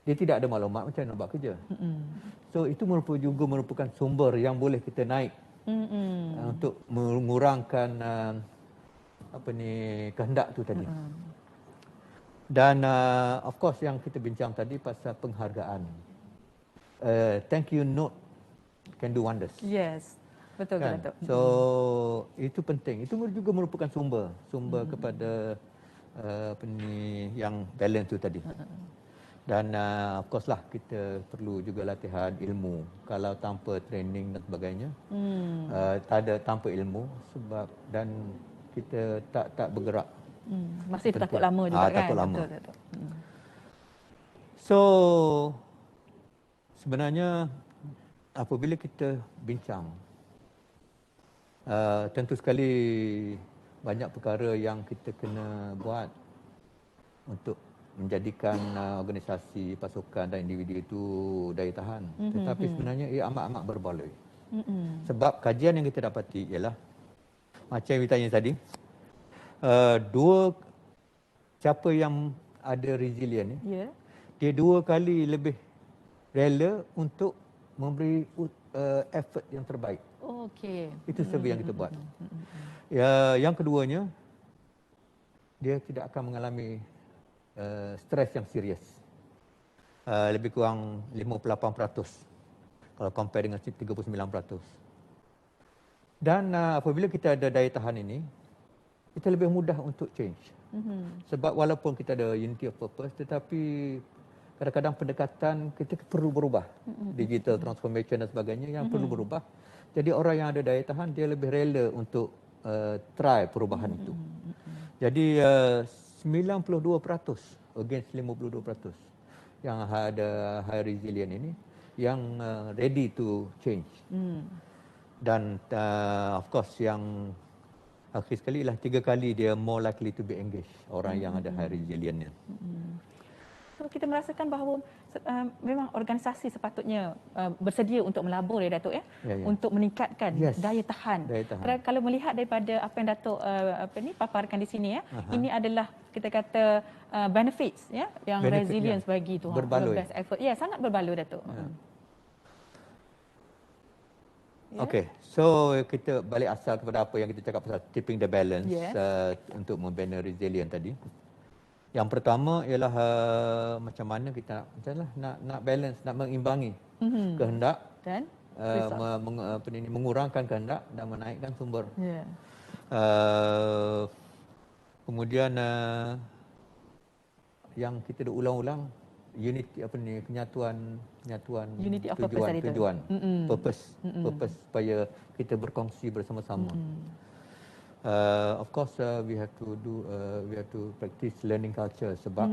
dia tidak ada maklumat, macam mana nak buat kerja? So itu juga merupakan sumber yang boleh kita naik untuk mengurangkan kehendak tu tadi. Dan of course yang kita bincang tadi pasal penghargaan. Thank you note can do wonders. Yes. Betul kan? Datuk. So itu penting. Itu juga merupakan sumber kepada yang balance tu tadi. Dan of course lah kita perlu juga latihan ilmu. Kalau tanpa training dan sebagainya, tanpa ilmu dan kita tak bergerak. Masih takut lama juga kan? Takut lama. Betul. So sebenarnya apabila kita bincang, tentu sekali banyak perkara yang kita kena buat untuk menjadikan organisasi, pasukan dan individu itu daya tahan. Tetapi sebenarnya ia amat-amat berbaloi. Sebab kajian yang kita dapati ialah macam yang ditanya tadi, siapa yang ada resilient ni, dia 2 kali lebih rela untuk memberi effort yang terbaik. Okey. Itu survey yang kita buat. Yang keduanya, dia tidak akan mengalami stres yang serius. Lebih kurang 58% kalau compare dengan 39%. Dan apabila kita ada daya tahan ini, kita lebih mudah untuk change. Sebab walaupun kita ada unity of purpose, tetapi kadang-kadang pendekatan kita perlu berubah. Digital transformation dan sebagainya yang perlu berubah. Jadi orang yang ada daya tahan, dia lebih rela untuk try perubahan itu. Jadi 92% against 52% yang ada high resilient ini, yang ready to change. Dan of course yang akhir sekali lah 3 kali dia more likely to be engaged, orang yang ada high resilient ni. So kita merasakan bahawa memang organisasi sepatutnya bersedia untuk melabur ya Datuk ya, untuk meningkatkan daya tahan. Kerana kalau melihat daripada apa yang Datuk paparkan di sini ya, ini adalah kita kata benefits ya yang resilience bagi tu. Berbaloi. Ya, sangat berbaloi Datuk. Okey, so kita balik asal kepada apa yang kita cakap pasal tipping the balance untuk membina resilient tadi. Yang pertama ialah macam mana kita nak balance, nak mengimbangi kehendak dan mengurangkan kehendak dan menaikkan sumber. Kemudian yang kita dah ulang-ulang, unity penyatuan unity of tujuan, purpose supaya kita berkongsi bersama-sama. Of course we have to practice learning culture, sebab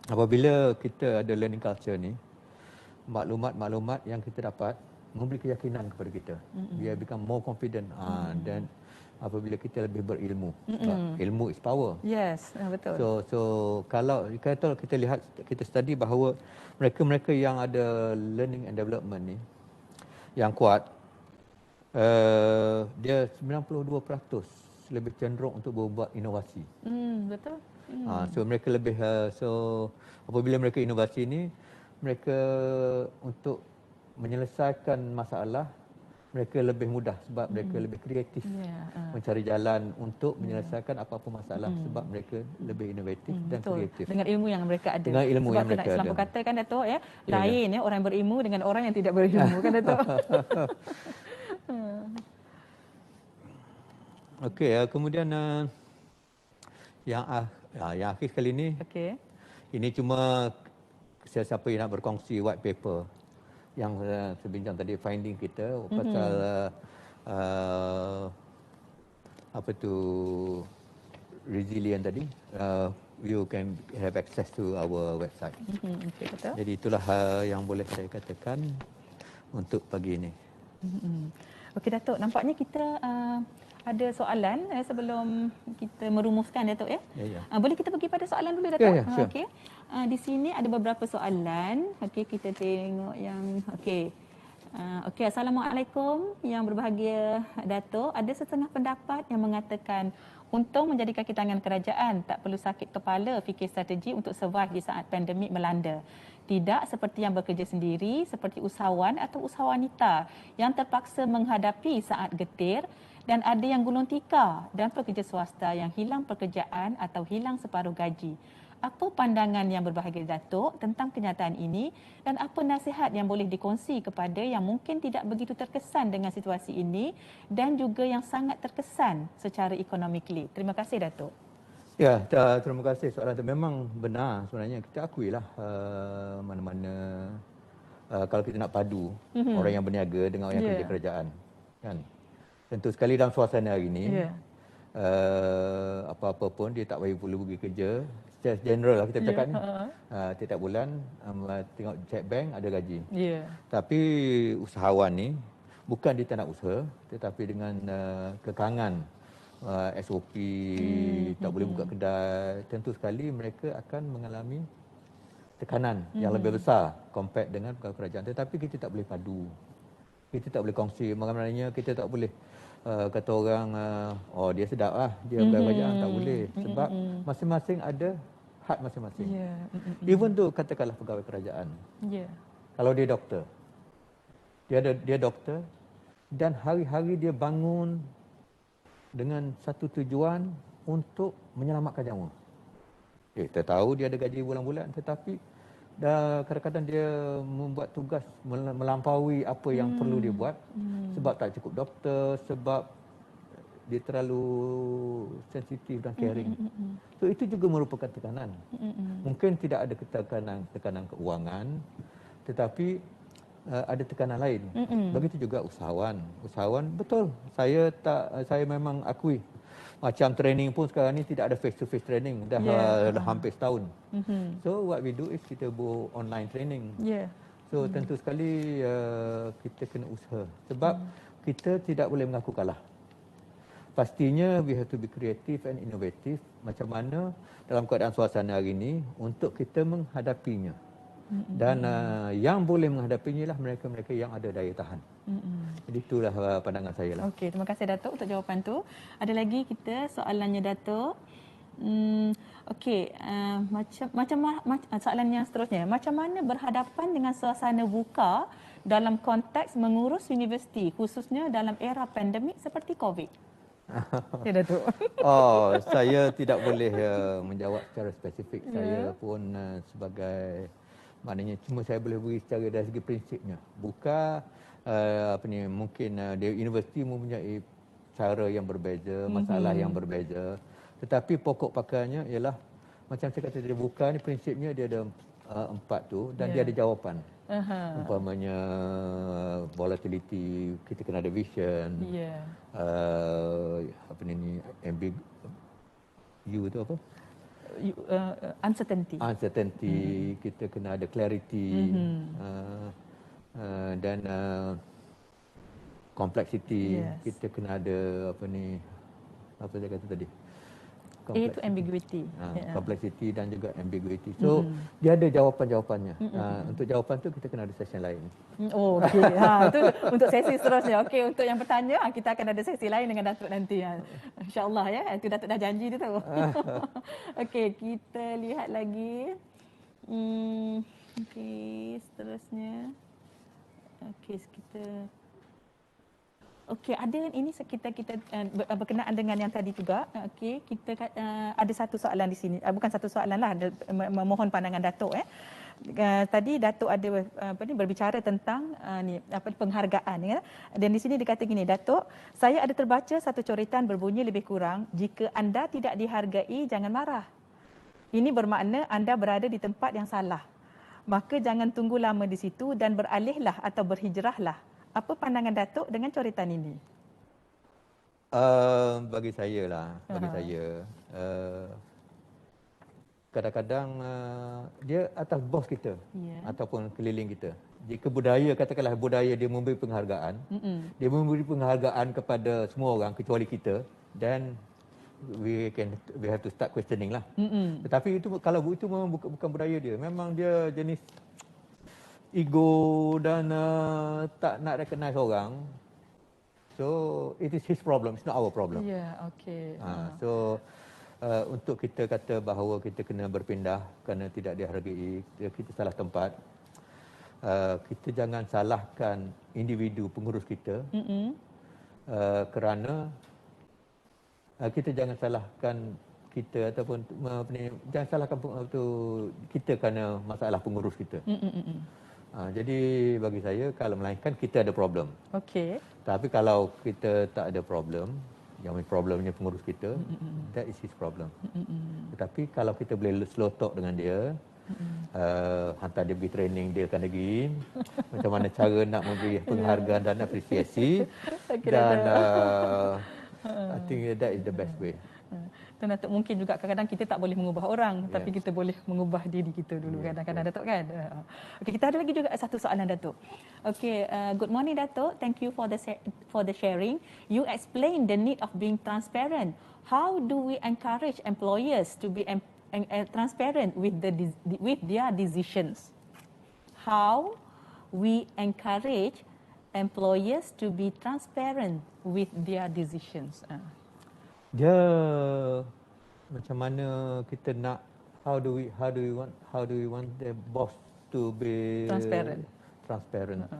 apabila kita ada learning culture ni, maklumat-maklumat yang kita dapat memberi keyakinan kepada kita. We have become more confident dan apabila kita lebih berilmu. Ilmu is power. Yes, betul. So kalau kita lihat, kita study bahawa mereka-mereka yang ada learning and development ni yang kuat, dia 92% lebih cenderung untuk berbuat inovasi. Betul. So mereka lebih so apabila mereka inovasi ni, mereka untuk menyelesaikan masalah mereka lebih mudah sebab mereka lebih kreatif mencari jalan untuk menyelesaikan apa-apa masalah sebab mereka lebih inovatif dan Betul. kreatif. Dengan ilmu yang mereka ada. Dengan ilmu sebab yang mereka selalu ada. katakan Datuk ya, Ya, lain ya orang berilmu dengan orang yang tidak berilmu kan Datuk. Okey, kemudian yang akhir kali ni, Okey. ini cuma siapa yang nak berkongsi white paper yang sebincang tadi, finding kita pasal apa tu resilient tadi. You can have access to our website. Okey, betul. Jadi itulah yang boleh saya katakan untuk pagi ini. Okey Datuk, nampaknya kita ada soalan sebelum kita merumuskan Datuk ya. Ya. Boleh kita pergi pada soalan dulu Datuk? Ya, sure. Okey. Di sini ada beberapa soalan. Okey, kita tengok yang okey. Okey, Assalamualaikum yang berbahagia Datuk. Ada setengah pendapat yang mengatakan untung menjadi kaki tangan kerajaan, tak perlu sakit kepala fikir strategi untuk survive di saat pandemik melanda. Tidak seperti yang bekerja sendiri, seperti usahawan atau usahawanita yang terpaksa menghadapi saat getir, dan ada yang gulung tikar dan pekerja swasta yang hilang pekerjaan atau hilang separuh gaji. Apa pandangan yang berbahagia Datuk tentang kenyataan ini dan apa nasihat yang boleh dikongsi kepada yang mungkin tidak begitu terkesan dengan situasi ini dan juga yang sangat terkesan secara economically? Terima kasih Datuk. Ya, terima kasih soalan itu. Memang benar sebenarnya, kita akuilah mana-mana kalau kita nak padu orang yang berniaga dengan orang yang kerja kerajaan, kan. Tentu sekali dalam suasana hari ini, apa-apa pun dia tak perlu pergi kerja. Secara general lah kita bercakap ni. Tiap bulan tengok check bank ada gaji. Tapi usahawan ni bukan dia tak nak usaha, tetapi dengan kekangan SOP, tak boleh buka kedai, tentu sekali mereka akan mengalami tekanan yang lebih besar compare dengan pegawai kerajaan. Tetapi kita tak boleh padu. Kita tak boleh kongsi. Maknanya kita tak boleh kata orang, oh dia sedap lah, dia pegawai kerajaan. Tak boleh. Sebab masing-masing ada had masing-masing. Even tu katakanlah pegawai kerajaan. Kalau dia doktor, dia doktor dan hari-hari dia bangun dengan satu tujuan untuk menyelamatkan nyawa. Kita tahu dia ada gaji bulan-bulan, tetapi kadang-kadang dia membuat tugas melampaui apa yang perlu dia buat sebab tak cukup doktor, sebab dia terlalu sensitif dan caring. So itu juga merupakan tekanan. Mungkin tidak ada tekanan keuangan, tetapi ada tekanan lain. Begitu juga usahawan. Usahawan betul. Saya memang akui macam training pun sekarang ni tidak ada face to face training dah hampir setahun. So what we do is kita buat online training. So tentu sekali kita kena usaha sebab kita tidak boleh mengaku kalah. Pastinya we have to be creative and innovative macam mana dalam keadaan suasana hari ini untuk kita menghadapinya. Dan yang boleh menghadapinya lah mereka-mereka yang ada daya tahan. Jadi itulah pandangan saya lah. Okey, terima kasih Datuk untuk jawapan tu. Ada lagi kita soalannya Datuk. Okey, soalan yang seterusnya. Macam mana berhadapan dengan suasana buka dalam konteks mengurus universiti khususnya dalam era pandemik seperti COVID? Ya Datuk. Saya tidak boleh menjawab secara spesifik. Saya pun sebagai maknanya cuma saya boleh beri secara dari segi prinsipnya. Buka mungkin universiti mempunyai cara yang berbeza, masalah yang berbeza. Tetapi pokok pakarnya ialah macam saya kata tadi, buka ni prinsipnya dia ada 4 tu dan dia ada jawapan. Umpamanya volatility, kita kena ada vision. U tu apa? Uncertainty. Kita kena ada clarity. Dan complexity. Kita kena ada apa saya kata tadi, A itu ambiguity. Complexity dan juga ambiguity. So dia ada jawapan-jawapannya. Untuk jawapan tu kita kena ada sesi lain. Oh, okey. Itu untuk sesi seterusnya. Okey, untuk yang bertanya kita akan ada sesi lain dengan Datuk nanti. InsyaAllah ya. Itu Datuk dah janji tu. Okey, kita lihat lagi. Okey, seterusnya. Okey, kita Okey, ada ini kita berkenaan dengan yang tadi juga. Okey, kita ada satu soalan di sini. Bukan satu soalan lah, memohon pandangan Datuk. Tadi Datuk ada berbicara tentang penghargaan ya. Dan di sini dia kata gini, Datuk, saya ada terbaca satu coretan berbunyi lebih kurang, jika anda tidak dihargai jangan marah. Ini bermakna anda berada di tempat yang salah. Maka jangan tunggu lama di situ dan beralihlah atau berhijrahlah. Apa pandangan Datuk dengan coretan ini? Bagi saya, kadang-kadang dia atas bos kita ataupun keliling kita. Jika budaya, katakanlah budaya dia memberi penghargaan, dia memberi penghargaan kepada semua orang kecuali kita, dan we have to start questioning lah. Tetapi itu kalau itu memang bukan budaya dia, memang dia jenis ego dan tak nak recognize orang. So it is his problem, it's not our problem. Ya, okey. So untuk kita kata bahawa kita kena berpindah kerana tidak dihargai, kita salah tempat. Kita jangan salahkan individu pengurus kita, kerana kita jangan salahkan kita ataupun jangan salahkan kita kerana masalah pengurus kita. Jadi bagi saya, kalau melainkan kita ada problem. Okey. Tapi kalau kita tak ada problem, yang problemnya pengurus kita, that is his problem. Tetapi kalau kita boleh slow talk dengan dia, hantar dia pergi training, dia akan lagi macam mana cara nak memberi penghargaan dan apresiasi, dan I think that is the best way. Dan Datuk, mungkin juga kadang-kadang kita tak boleh mengubah orang, tapi kita boleh mengubah diri kita dulu kadang-kadang, Datuk kan. Okey, kita ada lagi juga satu soalan, Datuk. Okey, good morning Datuk. Thank you for the sharing. You explain the need of being transparent. How do we encourage employers to be transparent with their decisions? How we encourage employers to be transparent with their decisions? Dia macam mana kita nak, how do we want the boss to be transparent.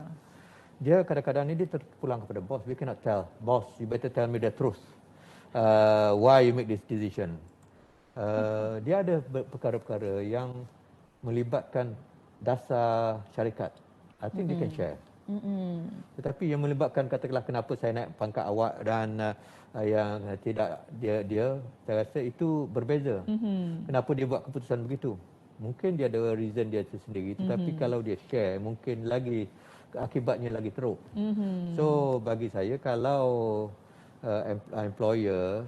Dia kadang-kadang ni dia terpulang kepada bos. We cannot tell boss, you better tell me the truth, why you make this decision. Dia ada perkara-perkara yang melibatkan dasar syarikat. I think they can share. Tetapi yang melibatkan katakanlah kenapa saya naik pangkat awak dan yang tidak dia saya rasa itu berbeza. Kenapa dia buat keputusan begitu? Mungkin dia ada reason dia sendiri, tetapi kalau dia share mungkin lagi akibatnya lagi teruk. So bagi saya, kalau employer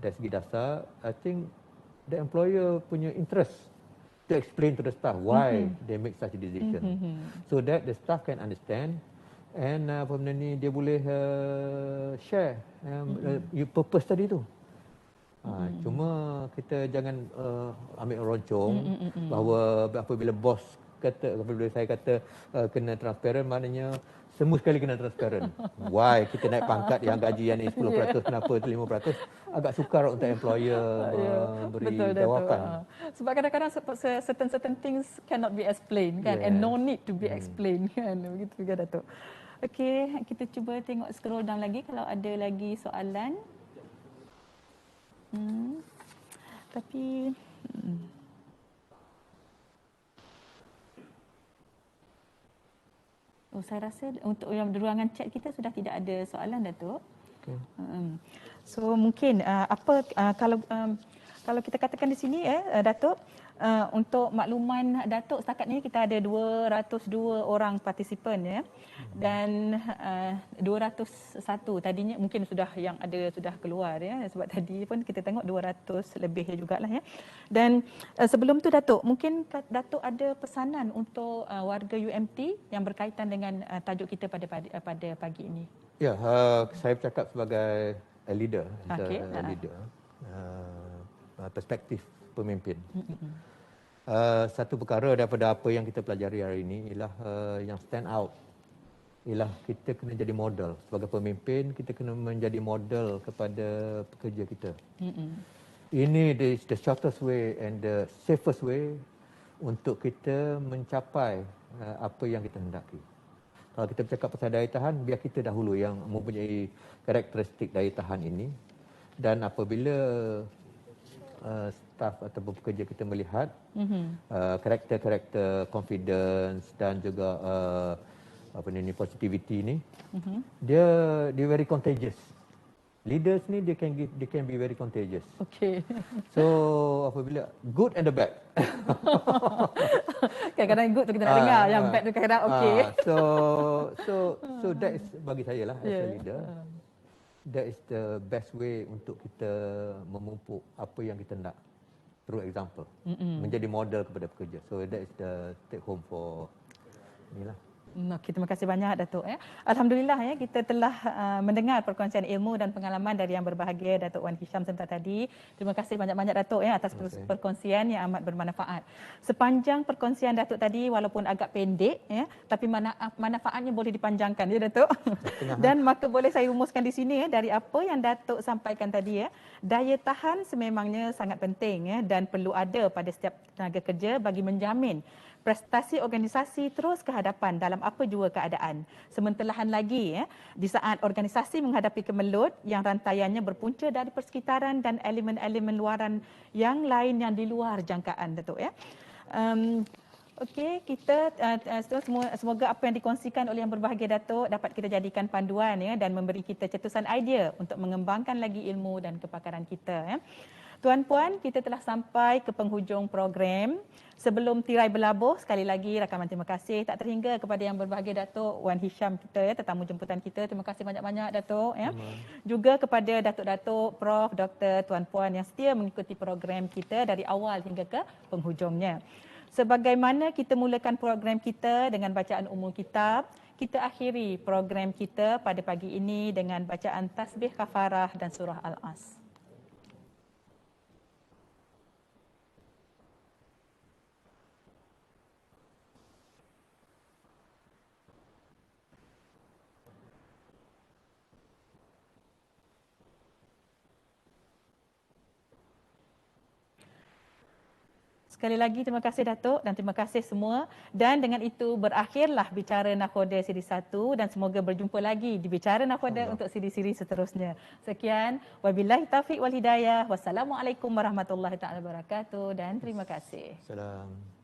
dari segi dasar, I think the employer punya interest to explain to the staff why they make such a decision, so that the staff can understand, and dia boleh share purpose tadi tu. Cuma kita jangan ambil roncong bahawa apabila bos kata, apabila saya kata kena transparent, maknanya semua sekali kena transparent. Why kita naik pangkat yang gaji yang ni 10%, kenapa 5%? Agak sukar untuk employer memberi jawapan. Sebab kadang-kadang certain things cannot be explained kan, and no need to be explained kan. Begitu juga Datuk. Okey, kita cuba tengok scroll down lagi kalau ada lagi soalan. Tapi saya rasa untuk yang ruangan chat kita sudah tidak ada soalan, Datuk. Okay. So mungkin kalau kita katakan di sini Datuk, untuk makluman Datuk, setakat ni kita ada 202 orang partisipan ya. Dan 201 tadinya mungkin sudah keluar ya, sebab tadi pun kita tengok 200 lebih jugalah ya. Dan sebelum tu Datuk, mungkin Datuk ada pesanan untuk warga UMT yang berkaitan dengan tajuk kita pada pagi ini. Ya, saya bercakap sebagai leader. perspektif pemimpin. Satu perkara daripada apa yang kita pelajari hari ini ialah yang stand out ialah kita kena jadi model. Sebagai pemimpin, kita kena menjadi model kepada pekerja kita. Ini the shortest way and the safest way untuk kita mencapai apa yang kita hendaki. Kalau kita bercakap pasal daya tahan, biar kita dahulu yang mempunyai karakteristik daya tahan ini. Dan apabila staf atau pekerja kita melihat karakter-karakter confidence dan juga positivity ni, dia very contagious. Leaders ni they can be very contagious. Okay. So apabila good and the bad. Kadang-kadang good tu kita nak dengar, yang bad tu kadang-kadang okay. So that is bagi saya lah as a leader. That is the best way untuk kita memupuk apa yang kita nak. Through example. Menjadi model kepada pekerja. So that is the take home for inilah. Okay, terima kasih banyak Datuk. Alhamdulillah kita telah mendengar perkongsian ilmu dan pengalaman dari yang berbahagia Datuk Wan Hisham sebentar tadi. Terima kasih banyak-banyak Datuk atas perkongsian yang amat bermanfaat. Sepanjang perkongsian Datuk tadi walaupun agak pendek tapi manfaatnya boleh dipanjangkan ya Datuk. Dan maka boleh saya rumuskan di sini dari apa yang Datuk sampaikan tadi daya tahan sememangnya sangat penting dan perlu ada pada setiap tenaga kerja bagi menjamin prestasi organisasi terus ke hadapan dalam apa jua keadaan. Sementelahan lagi, di saat organisasi menghadapi kemelut yang rantaiannya berpunca dari persekitaran dan elemen-elemen luaran yang lain yang di luar jangkaan, Datuk. Okey, kita semoga apa yang dikongsikan oleh yang berbahagia Datuk dapat kita jadikan panduan dan memberi kita cetusan idea untuk mengembangkan lagi ilmu dan kepakaran kita. Tuan-puan, kita telah sampai ke penghujung program. Sebelum tirai berlabuh, sekali lagi rakaman terima kasih tak terhingga kepada yang berbahagia Datuk Wan Hisham kita tetamu jemputan kita. Terima kasih banyak-banyak Datuk Juga kepada Datuk-datuk, Prof, Doktor, tuan-puan yang setia mengikuti program kita dari awal hingga ke penghujungnya. Sebagaimana kita mulakan program kita dengan bacaan umum kitab, kita akhiri program kita pada pagi ini dengan bacaan tasbih kafarah dan surah Al-As. Sekali lagi terima kasih Datuk dan terima kasih semua. Dan dengan itu berakhirlah Bicara Nakhoda siri 1 dan semoga berjumpa lagi di Bicara Nakhoda untuk siri-siri seterusnya. Sekian, wabillahi taufiq wal hidayah. Wassalamualaikum warahmatullahi taala wabarakatuh dan terima kasih. Salam.